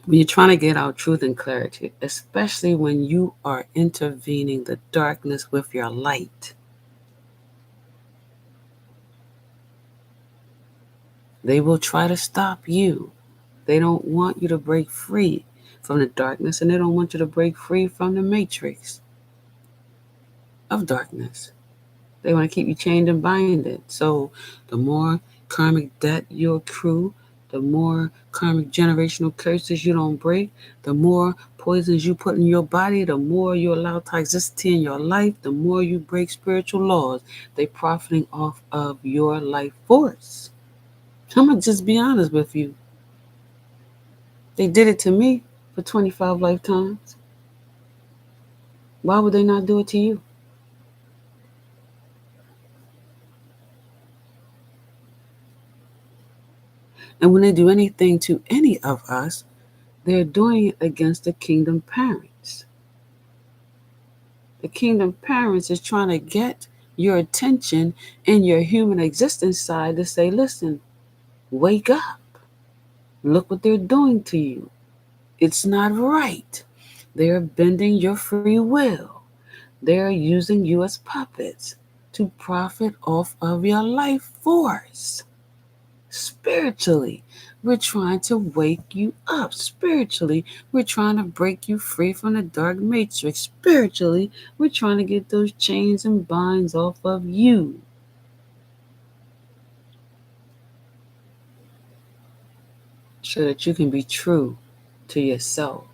S1: when you're trying to get out truth and clarity, especially when you are intervening the darkness with your light, they will try to stop you. They don't want you to break free from the darkness, and they don't want you to break free from the matrix of darkness. They want to keep you chained and binded. So the more karmic debt you accrue, the more karmic generational curses you don't break, the more poisons you put in your body, the more you allow toxicity in your life, the more you break spiritual laws. They're profiting off of your life force. I'm going to just be honest with you. They did it to me for 25 lifetimes. Why would they not do it to you? And when they do anything to any of us, they're doing it against the kingdom parents. The kingdom parents is trying to get your attention in your human existence side to say, listen, wake up. Look what they're doing to you. It's not right. They're bending your free will. They're using you as puppets to profit off of your life force. Spiritually, we're trying to wake you up. Spiritually, we're trying to break you free from the dark matrix. Spiritually, we're trying to get those chains and binds off of you so that you can be true to yourself.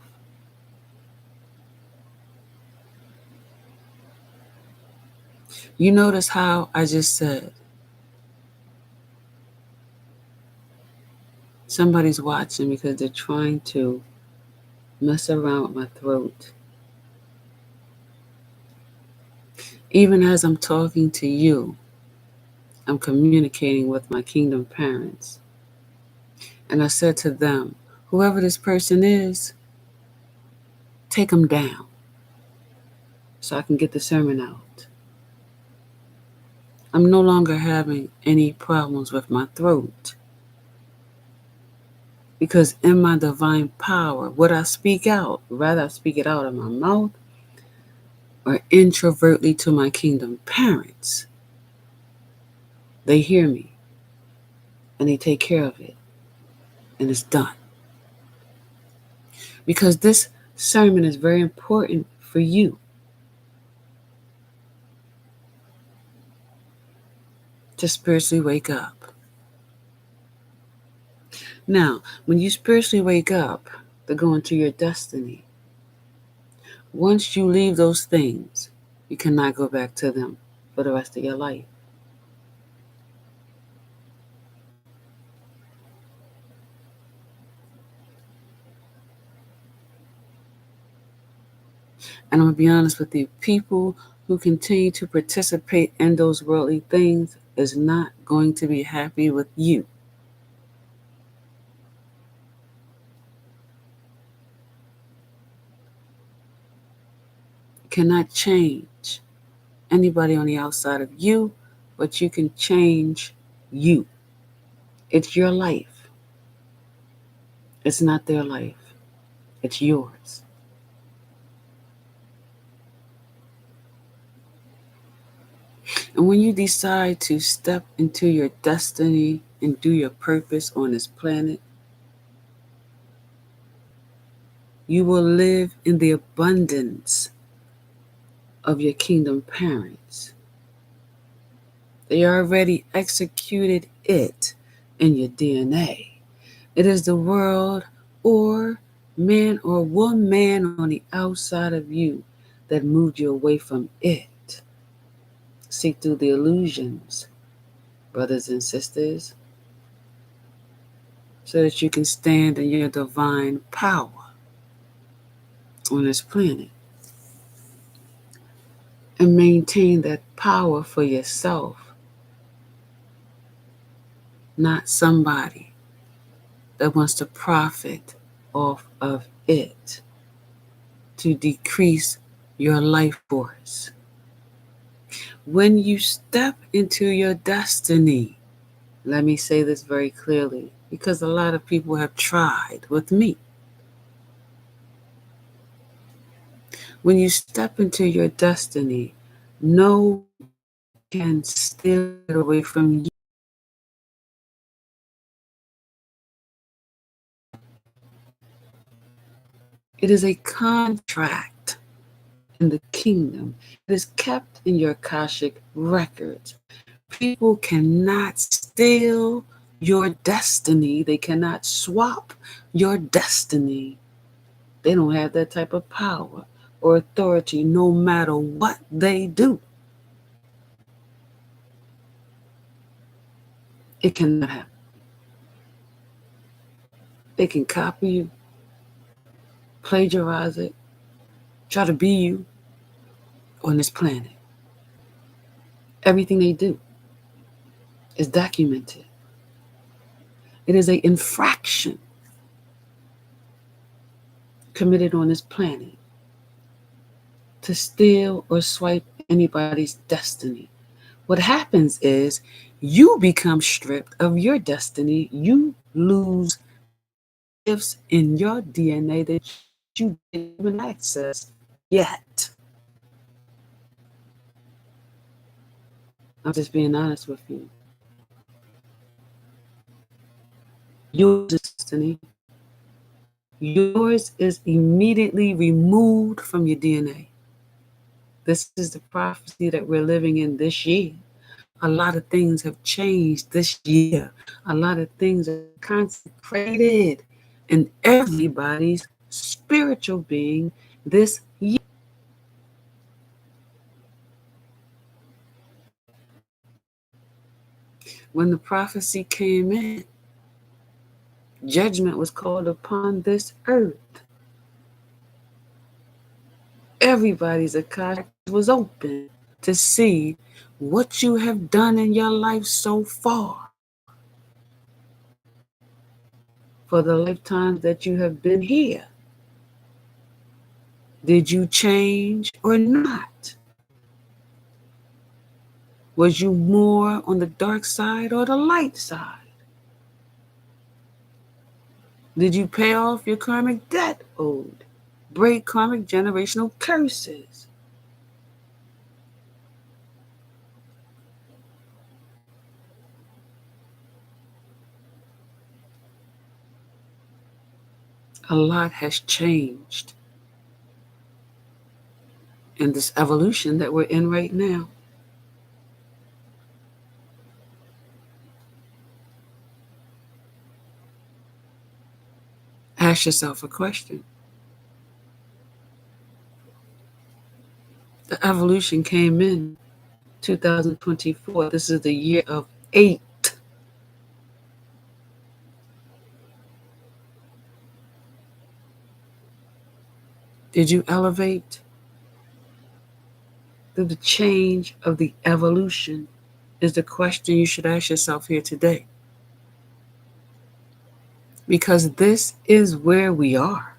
S1: You notice how I just said somebody's watching because they're trying to mess around with my throat. Even as I'm talking to you, I'm communicating with my kingdom parents. And I said to them, whoever this person is, take them down so I can get the sermon out. I'm no longer having any problems with my throat. Because in my divine power, what I speak out, rather I speak it out of my mouth or introvertly to my kingdom parents, they hear me and they take care of it. And it's done. Because this sermon is very important for you. To spiritually wake up. Now, when you spiritually wake up to go into your destiny, once you leave those things, you cannot go back to them for the rest of your life. And I'm going to be honest with you, people who continue to participate in those worldly things is not going to be happy with you. You cannot change anybody on the outside of you, but you can change you. It's your life. It's not their life. It's yours. And when you decide to step into your destiny and do your purpose on this planet, you will live in the abundance of your kingdom parents. They already executed it in your DNA. It is the world or man or woman on the outside of you that moved you away from it. See through the illusions, brothers and sisters, so that you can stand in your divine power on this planet and maintain that power for yourself, not somebody that wants to profit off of it to decrease your life force. When you step into your destiny, let me say this very clearly, because a lot of people have tried with me. When you step into your destiny, no one can steal it away from you. It is a contract in the kingdom. It is kept in your Akashic records. People cannot steal your destiny. They cannot swap your destiny. They don't have that type of power or authority no matter what they do. It cannot happen. They can copy you, plagiarize it, try to be you on this planet. Everything they do is documented. It is an infraction committed on this planet to steal or swipe anybody's destiny. What happens is you become stripped of your destiny. You lose gifts in your DNA that you didn't even access yet. I'm just being honest with you. Your destiny, yours is immediately removed from your DNA. This is the prophecy that we're living in this year. A lot of things have changed this year. A lot of things are consecrated in everybody's spiritual being this year. When the prophecy came in, judgment was called upon this earth. Everybody's Akasha was open to see what you have done in your life so far. For the lifetimes that you have been here. Did you change or not? Was you more on the dark side or the light side? Did you pay off your karmic debt owed? Break karmic generational curses? A lot has changed in this evolution that we're in right now. Ask yourself a question. The evolution came in 2024. This is the year of 8. Did you elevate through the change of the evolution? Is the question you should ask yourself here today. Because this is where we are.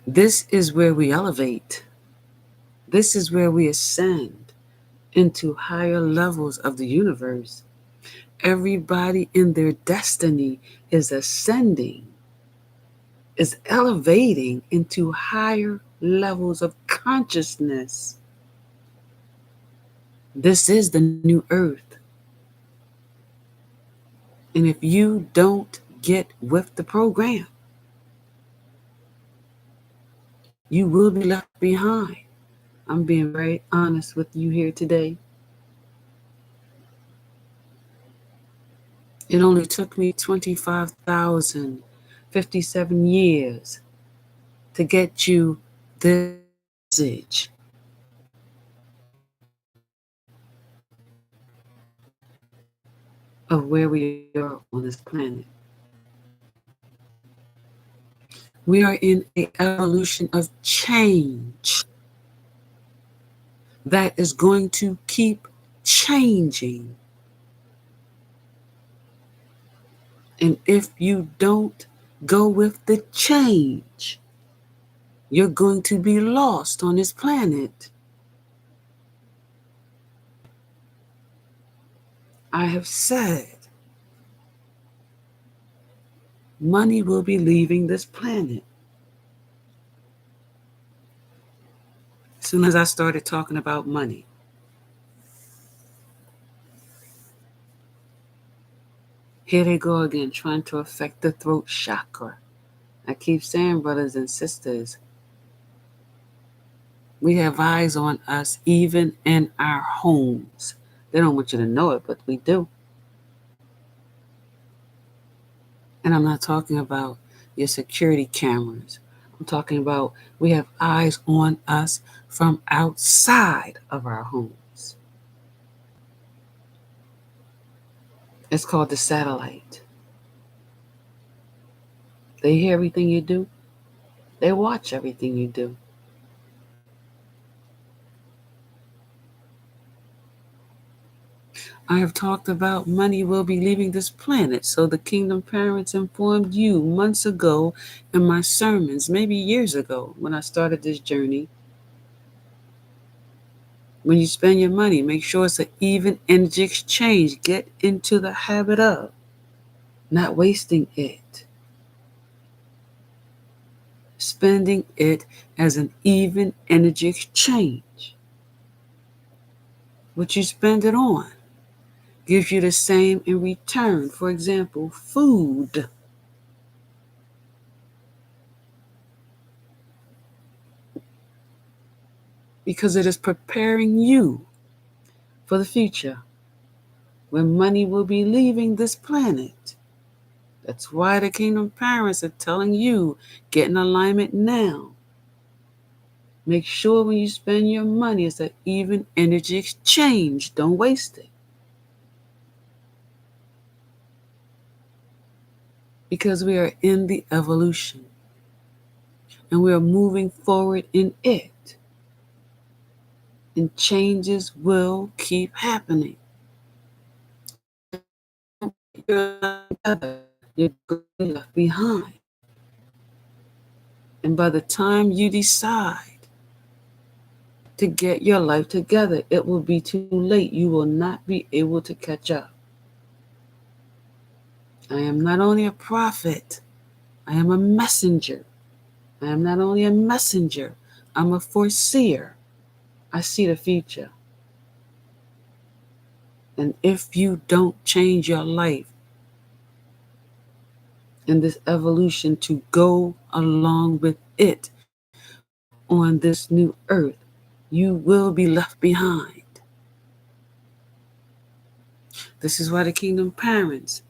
S1: This is where we elevate. This is where we ascend into higher levels of the universe. Everybody in their destiny is ascending, is elevating into higher levels of consciousness. This is the new earth. And if you don't get with the program, you will be left behind. I'm being very honest with you here today. It only took me 25,057 years to get you this message. Of where we are on this planet. We are in an evolution of change that is going to keep changing. And if you don't go with the change, you're going to be lost on this planet. I have said money will be leaving this planet. As soon as I started talking about money, here they go again, trying to affect the throat chakra. I keep saying, brothers and sisters, we have eyes on us even in our homes. They don't want you to know it, but we do. And I'm not talking about your security cameras. I'm talking about we have eyes on us from outside of our homes. It's called the satellite. They hear everything you do. They watch everything you do. I have talked about money will be leaving this planet. So the Kingdom Parents informed you months ago in my sermons, maybe years ago when I started this journey. When you spend your money, make sure it's an even energy exchange. Get into the habit of not wasting it. Spending it as an even energy exchange. What you spend it on gives you the same in return. For example, food. Because it is preparing you for the future. when money will be leaving this planet. That's why the kingdom parents are telling you, get in alignment now. Make sure when you spend your money, it's an even energy exchange. Don't waste it. Because we are in the evolution and we are moving forward in it. And changes will keep happening. You're together, you're going to be left behind. And by the time you decide to get your life together, it will be too late. You will not be able to catch up. I am not only a prophet, I am a messenger. I am not only a messenger, I'm a foreseer. I see the future. And if you don't change your life in this evolution to go along with it on this new earth, you will be left behind. This is why the kingdom parents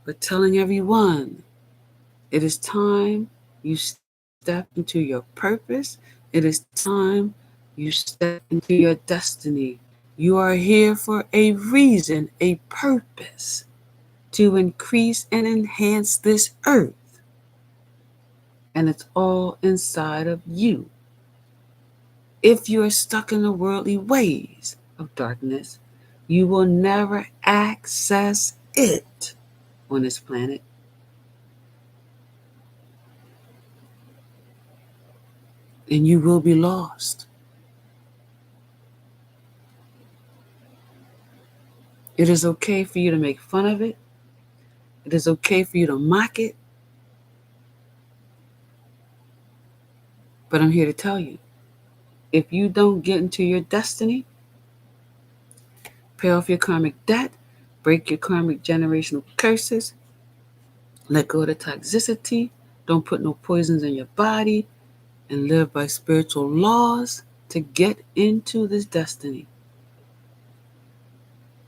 S1: were telling everyone, it is time you step into your purpose. It is time you step into your destiny. You are here for a reason, a purpose, to increase and enhance this earth. And it's all inside of you. If you are stuck in the worldly ways of darkness, you will never access it on this planet. And you will be lost. It is okay for you to make fun of it. It is okay for you to mock it. But I'm here to tell you, if you don't get into your destiny, pay off your karmic debt, break your karmic generational curses, let go of the toxicity, don't put no poisons in your body, and live by spiritual laws to get into this destiny,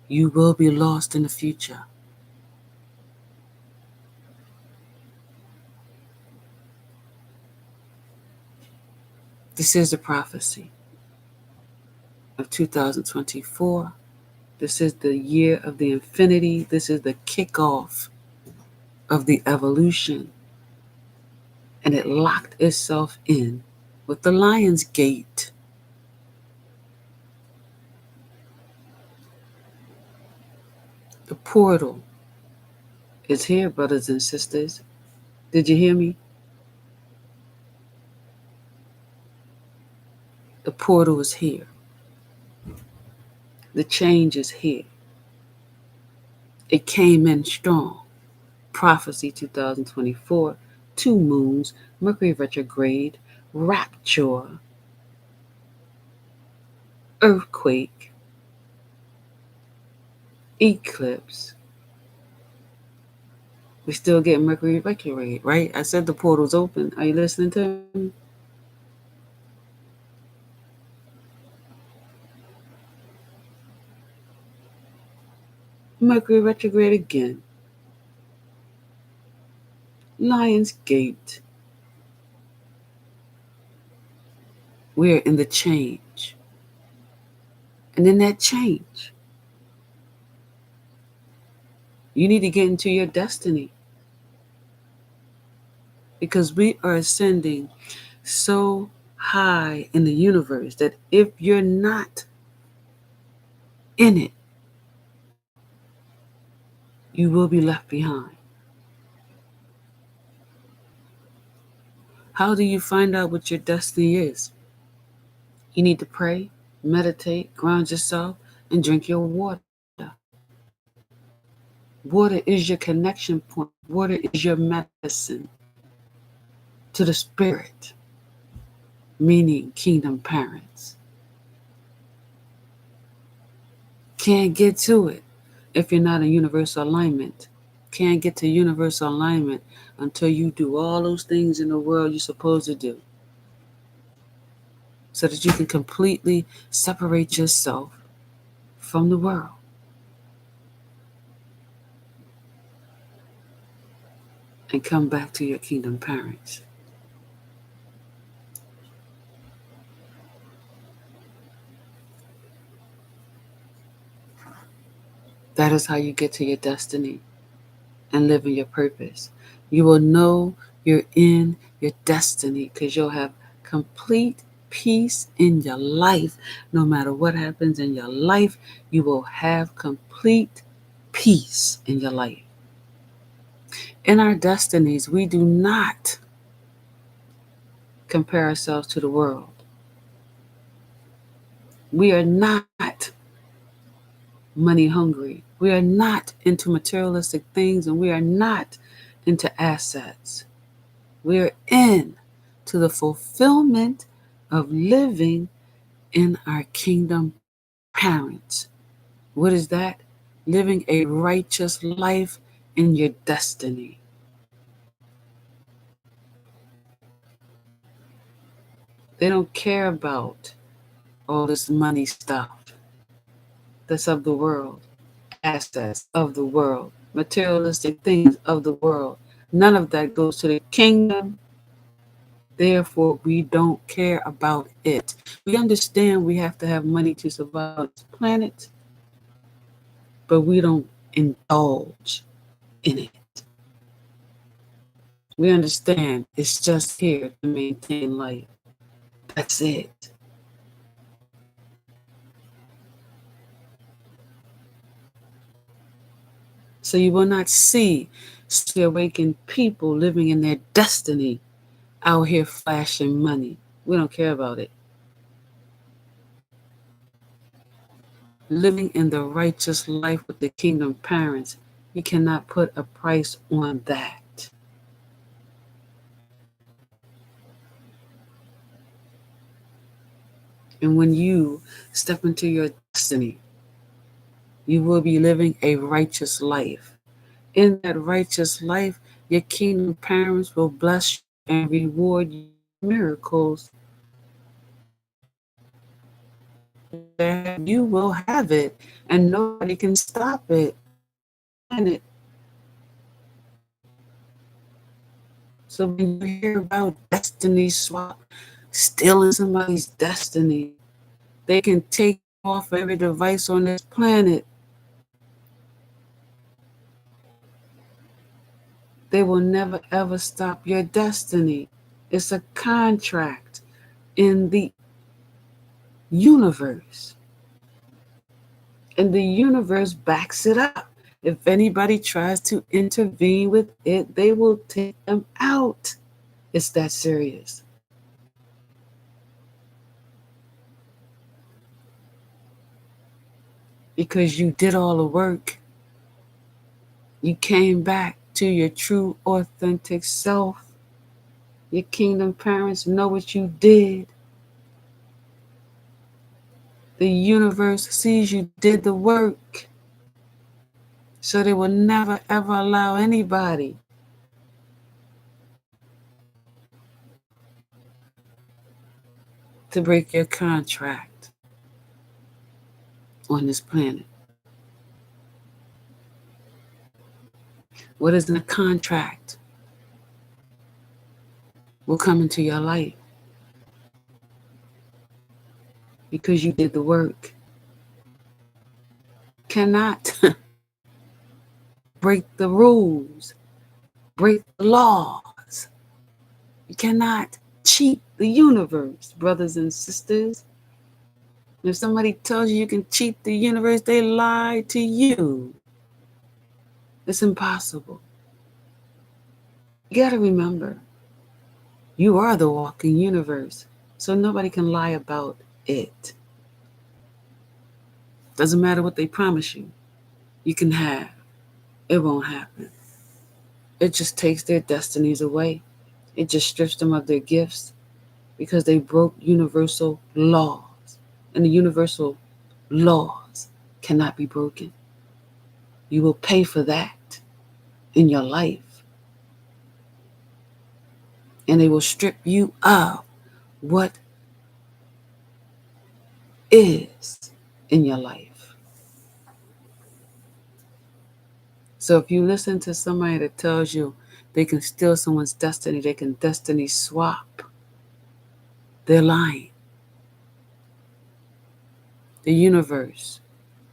S1: you will be lost in the future. This is the prophecy of 2024. This is the year of the infinity. This is the kickoff of the evolution. And it locked itself in with the Lion's Gate. The portal is here, brothers and sisters. Did you hear me? The portal is here. The change is here. It came in strong. Prophecy 2024, 2 moons, Mercury retrograde, rapture, earthquake, eclipse. We still get Mercury retrograde, right? I said the portal's open. Are you listening to me? Mercury retrograde again. Lion's Gate. We're in the change. And in that change, you need to get into your destiny. Because we are ascending so high in the universe that if you're not in it, you will be left behind. How do you find out what your destiny is? You need to pray, meditate, ground yourself, and drink your water. Water is your connection point. Water is your medicine to the spirit, meaning kingdom parents. Can't get to it if you're not in universal alignment. Can't get to universal alignment until you do all those things in the world you're supposed to do, so that you can completely separate yourself from the world. and come back to your kingdom parents. That is how you get to your destiny and live in your purpose. You will know you're in your destiny because you'll have complete peace in your life. No matter what happens in your life, you will have complete peace in your life. In our destinies, we do not compare ourselves to the world. We are not money hungry. We are not into materialistic things, and we are not into assets. We are in to the fulfillment of living in our kingdom parents. What is that? Living a righteous life in your destiny. They don't care about all this money stuff that's of the world, assets of the world, materialistic things of the world. None of that goes to the kingdom. Therefore, we don't care about it. We understand we have to have money to survive on this planet, but we don't indulge in it. We understand it's just here to maintain life. That's it. So you will not see spiritually awakened people living in their destiny out here flashing money. We don't care about it. Living in the righteous life with the kingdom parents, you cannot put a price on that. And when you step into your destiny, you will be living a righteous life. In that righteous life, your kingdom parents will bless you and reward you with miracles. You will have it, and nobody can stop it. So when you hear about destiny swap, stealing somebody's destiny, they can take off every device on this planet. They will never ever stop your destiny. It's a contract in the universe. And the universe backs it up. If anybody tries to intervene with it, they will take them out. It's that serious. Because you did all the work. You came back to your true, authentic self. Your kingdom parents know what you did. The universe sees you did the work. So they will never ever allow anybody to break your contract on this planet. What is in a contract will come into your life because you did the work. Cannot break the rules, break the laws. You cannot cheat the universe, brothers and sisters. If somebody tells you can cheat the universe, they lie to you. It's impossible. You got to remember, you are the walking universe, so nobody can lie about it. Doesn't matter what they promise you, you can have. It won't happen. It just takes their destinies away. It just strips them of their gifts because they broke universal laws. And the universal laws cannot be broken. You will pay for that in your life. And they will strip you of what is in your life. So if you listen to somebody that tells you They can steal someone's destiny. They can destiny swap. They're lying. The universe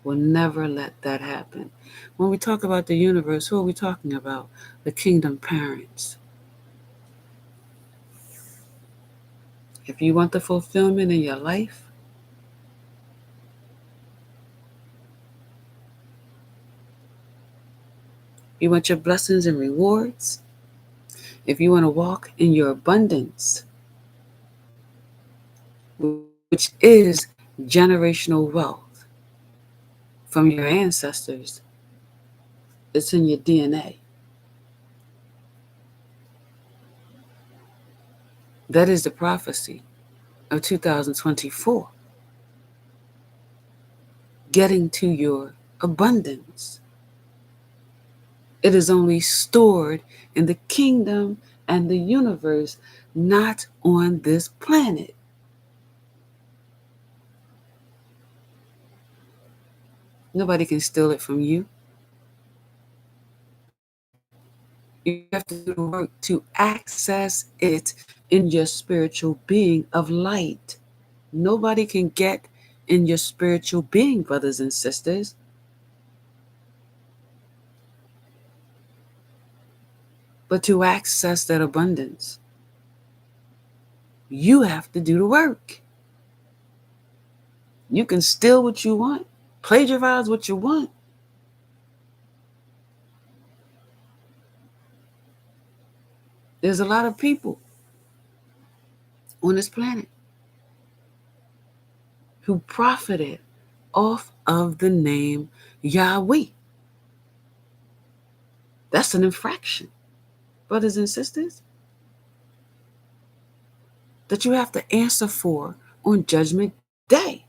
S1: will never let that happen. When we talk about the universe, who are we talking about? The kingdom parents. If you want the fulfillment in your life, you want your blessings and rewards, if you want to walk in your abundance, which is generational wealth from your ancestors, it's in your DNA. That is the prophecy of 2024. Getting to your abundance. It is only stored in the kingdom and the universe, not on this planet. Nobody can steal it from you. You have to do the work to access it in your spiritual being of light. Nobody can get in your spiritual being, brothers and sisters. But to access that abundance, you have to do the work. You can steal what you want, plagiarize what you want. There's a lot of people on this planet who profited off of the name Yahweh. That's an infraction, brothers and sisters, that you have to answer for on Judgment Day.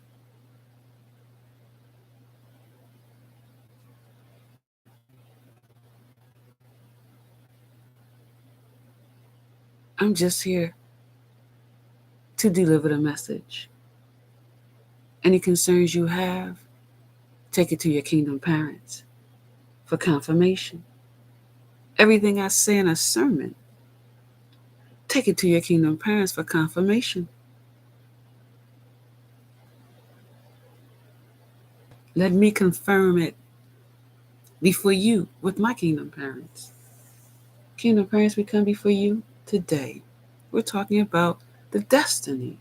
S1: I'm just here to deliver the message. Any concerns you have, take it to your kingdom parents for confirmation. Everything I say in a sermon, take it to your kingdom parents for confirmation. Let me confirm it before you with my kingdom parents. Kingdom parents, we come before you today. We're talking about the destiny.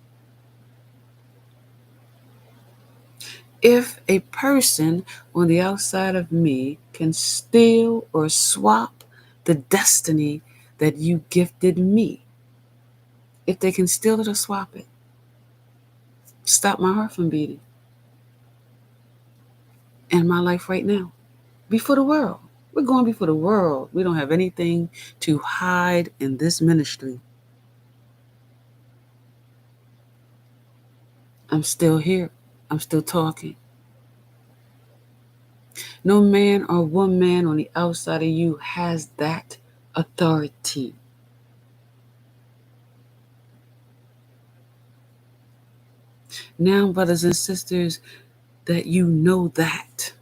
S1: If a person on the outside of me can steal or swap the destiny that you gifted me, if they can steal it or swap it, stop my heart from beating in my life right now, before the world. We're going before the world. We don't have anything to hide in this ministry. I'm still here. I'm still talking. No man or woman on the outside of you has that authority. Now, brothers and sisters, that you know that,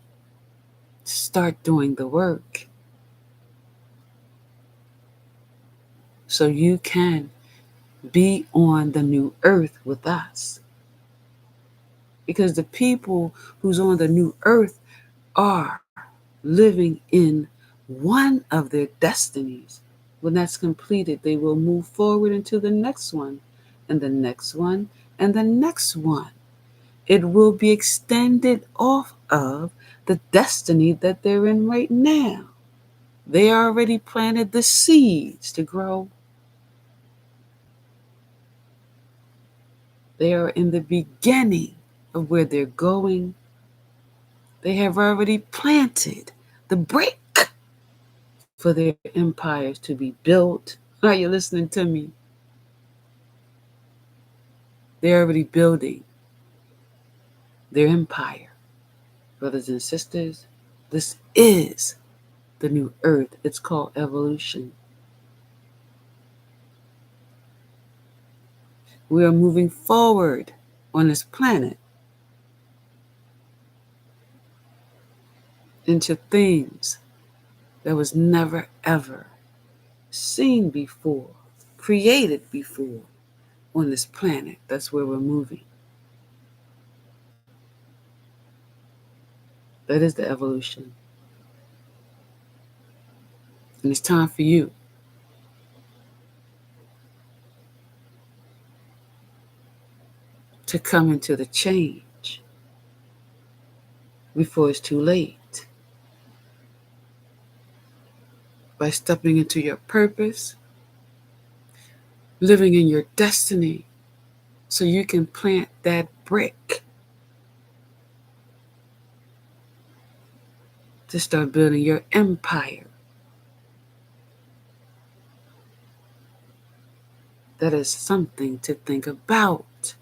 S1: start doing the work so you can be on the new earth with us. Because the people who's on the new earth are living in one of their destinies. When that's completed, they will move forward into the next one, and the next one, and the next one. It will be extended off of the destiny that they're in right now. They already planted the seeds to grow. They are in the beginning of where they're going. They have already planted the brick for their empires to be built. Are you listening to me? They're already building their empire. Brothers and sisters, this is the new earth. It's called evolution. We are moving forward on this planet into things that was never ever seen before, created before on this planet. That's where we're moving. That is the evolution. And it's time for you to come into the change before it's too late. By stepping into your purpose, living in your destiny, so you can plant that brick to start building your empire. That is something to think about.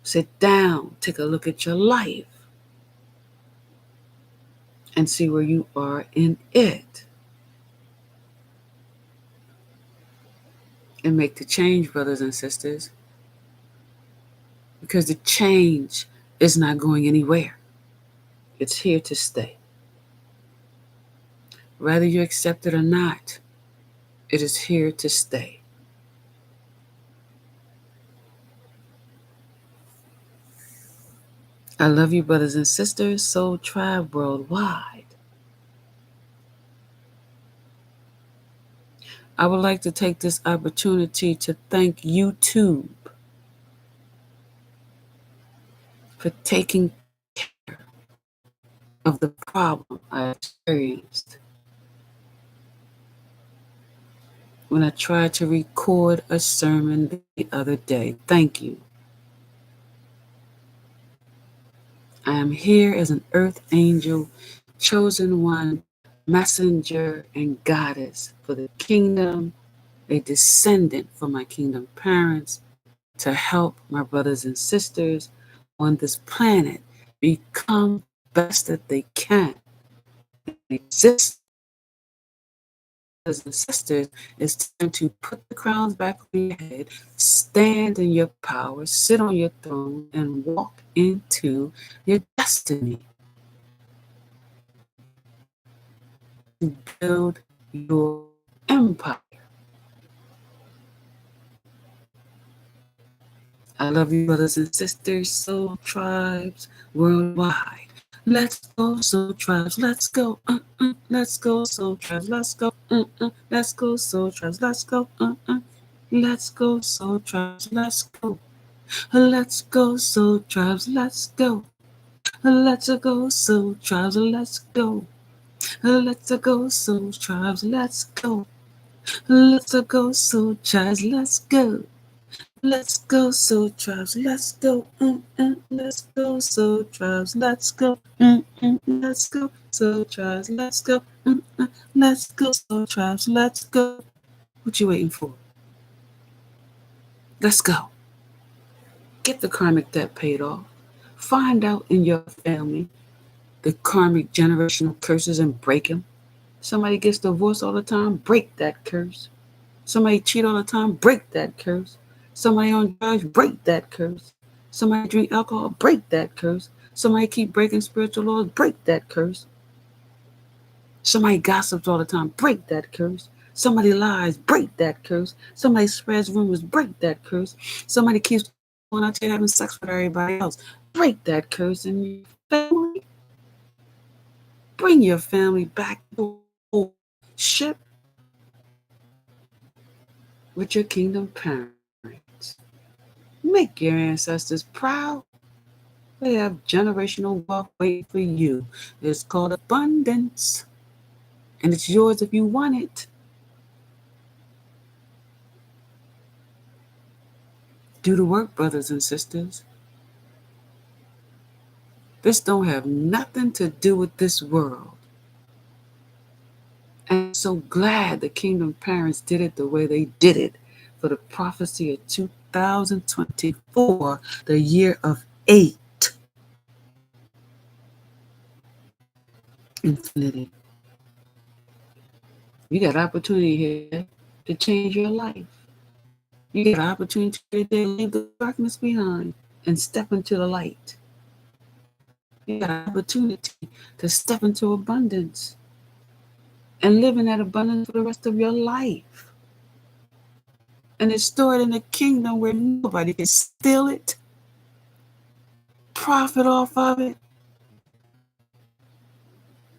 S1: Sit down, take a look at your life, and see where you are in it. And make the change, brothers and sisters, because the change is not going anywhere. It's here to stay. Whether you accept it or not, it is here to stay. I love you, brothers and sisters, Soul Tribe worldwide. I would like to take this opportunity to thank YouTube for taking care of the problem I experienced when I tried to record a sermon the other day. Thank you. I am here as an earth angel, chosen one, messenger and goddess for the kingdom, a descendant for my kingdom parents, to help my brothers and sisters on this planet become the best that they can. Exist, brothers and sisters, it's time to put the crowns back on your head, stand in your power, sit on your throne, and walk into your destiny. To build your empire. I love you, brothers and sisters, soul tribes worldwide. Let's go, soul tribes, let's go. Let's go, soul tribes, let's go. Let's go, soul tribes, let's go. Let's go, soul tribes, let's go. Let's go, soul tribes, let's go. Let's go, soul tribes, let's go. Let's go, soul tribes, let's go. Let's go, soul tribes, let's go. Let's go, soul tribes, let's go. Let's go, soul tribes, let's go. Let's go, soul tribes, let's go. Let's go, soul tribes, let's go. What you waiting for? Let's go. Get the karmic debt paid off. Find out in your family the karmic generational curses and break them. Somebody gets divorced all the time, break that curse. Somebody cheat all the time, break that curse. Somebody on drugs, break that curse. Somebody drink alcohol, break that curse. Somebody keep breaking spiritual laws, break that curse. Somebody gossips all the time, break that curse. Somebody lies, break that curse. Somebody spreads rumors, break that curse. Somebody keeps going out there having sex with everybody else, break that curse in your family. Bring your family back to the ship with your kingdom parents. Make your ancestors proud. They have generational wealth waiting for you. It's called abundance, and it's yours if you want it. Do the work, brothers and sisters. This don't have nothing to do with this world. And I'm so glad the kingdom parents did it the way they did it for the prophecy of 2024, the year of 8. Infinity. You got opportunity here to change your life. You get an opportunity to leave the darkness behind and step into the light. You got an opportunity to step into abundance and live in that abundance for the rest of your life. And it's stored in a kingdom where nobody can steal it, profit off of it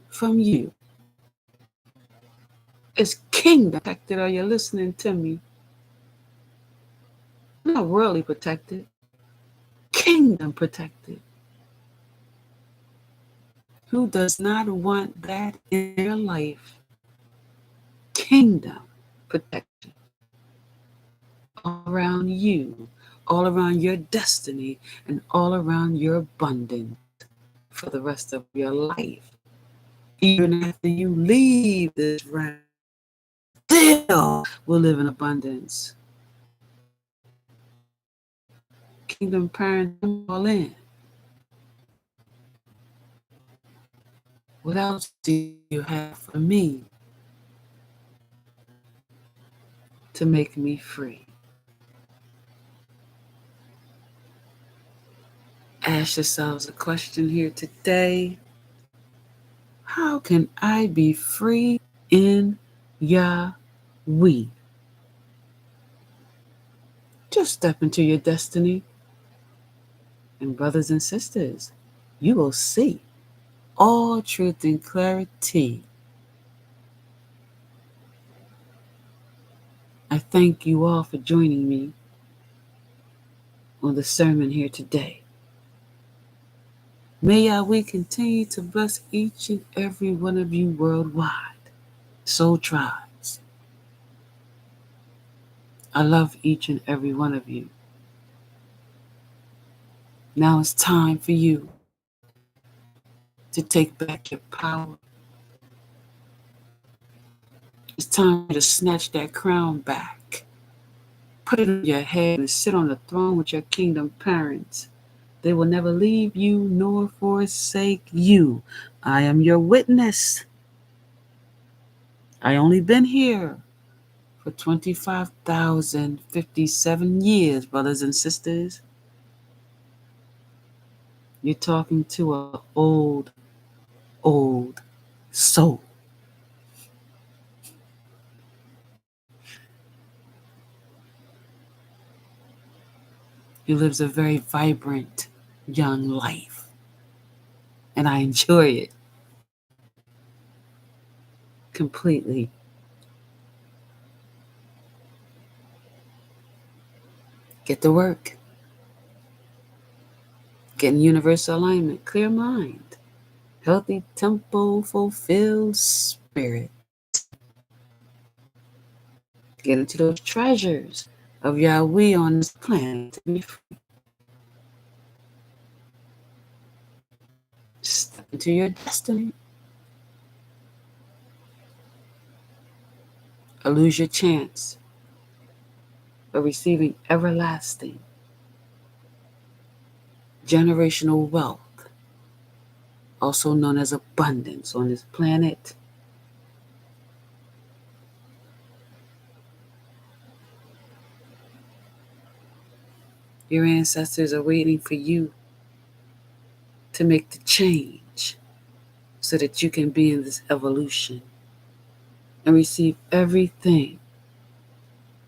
S1: from you. It's kingdom protected. Are you listening to me? Not worldly protected, kingdom protected. Who does not want that in their life? Kingdom protection all around you, all around your destiny, and all around your abundance for the rest of your life. Even after you leave this realm, still will live in abundance. Kingdom parents, come all in. What else do you have for me to make me free? Ask yourselves a question here today. How can I be free in Yahweh? Just step into your destiny. And brothers and sisters, you will see all truth and clarity. I thank you all for joining me on the sermon here today. May Yahweh continue to bless each and every one of you worldwide. Soul tribes, I love each and every one of you. Now it's time for you to take back your power. It's time to snatch that crown back. Put it on your head and sit on the throne with your kingdom parents. They will never leave you nor forsake you. I am your witness. I only been here for 25,057 years, brothers and sisters. You're talking to an old soul. He lives a very vibrant young life, and I enjoy it completely. Get to work. Get in universal alignment, clear mind, healthy temple, fulfilled spirit. Get into those treasures of Yahweh on this planet to be free. Step into your destiny. Or lose your chance of receiving everlasting generational wealth, also known as abundance on this planet. Your ancestors are waiting for you to make the change so that you can be in this evolution and receive everything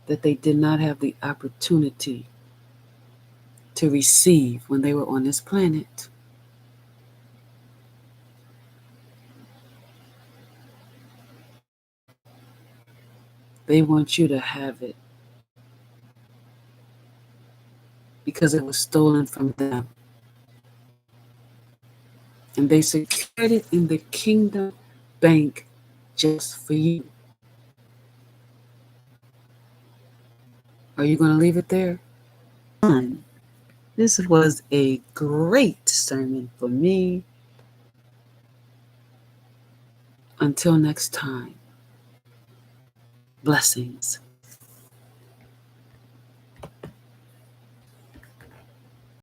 S1: that they did not have the opportunity to receive when they were on this planet. They want you to have it because it was stolen from them. And they secured it in the kingdom bank just for you. Are you going to leave it there? This was a great sermon for me. Until next time, blessings.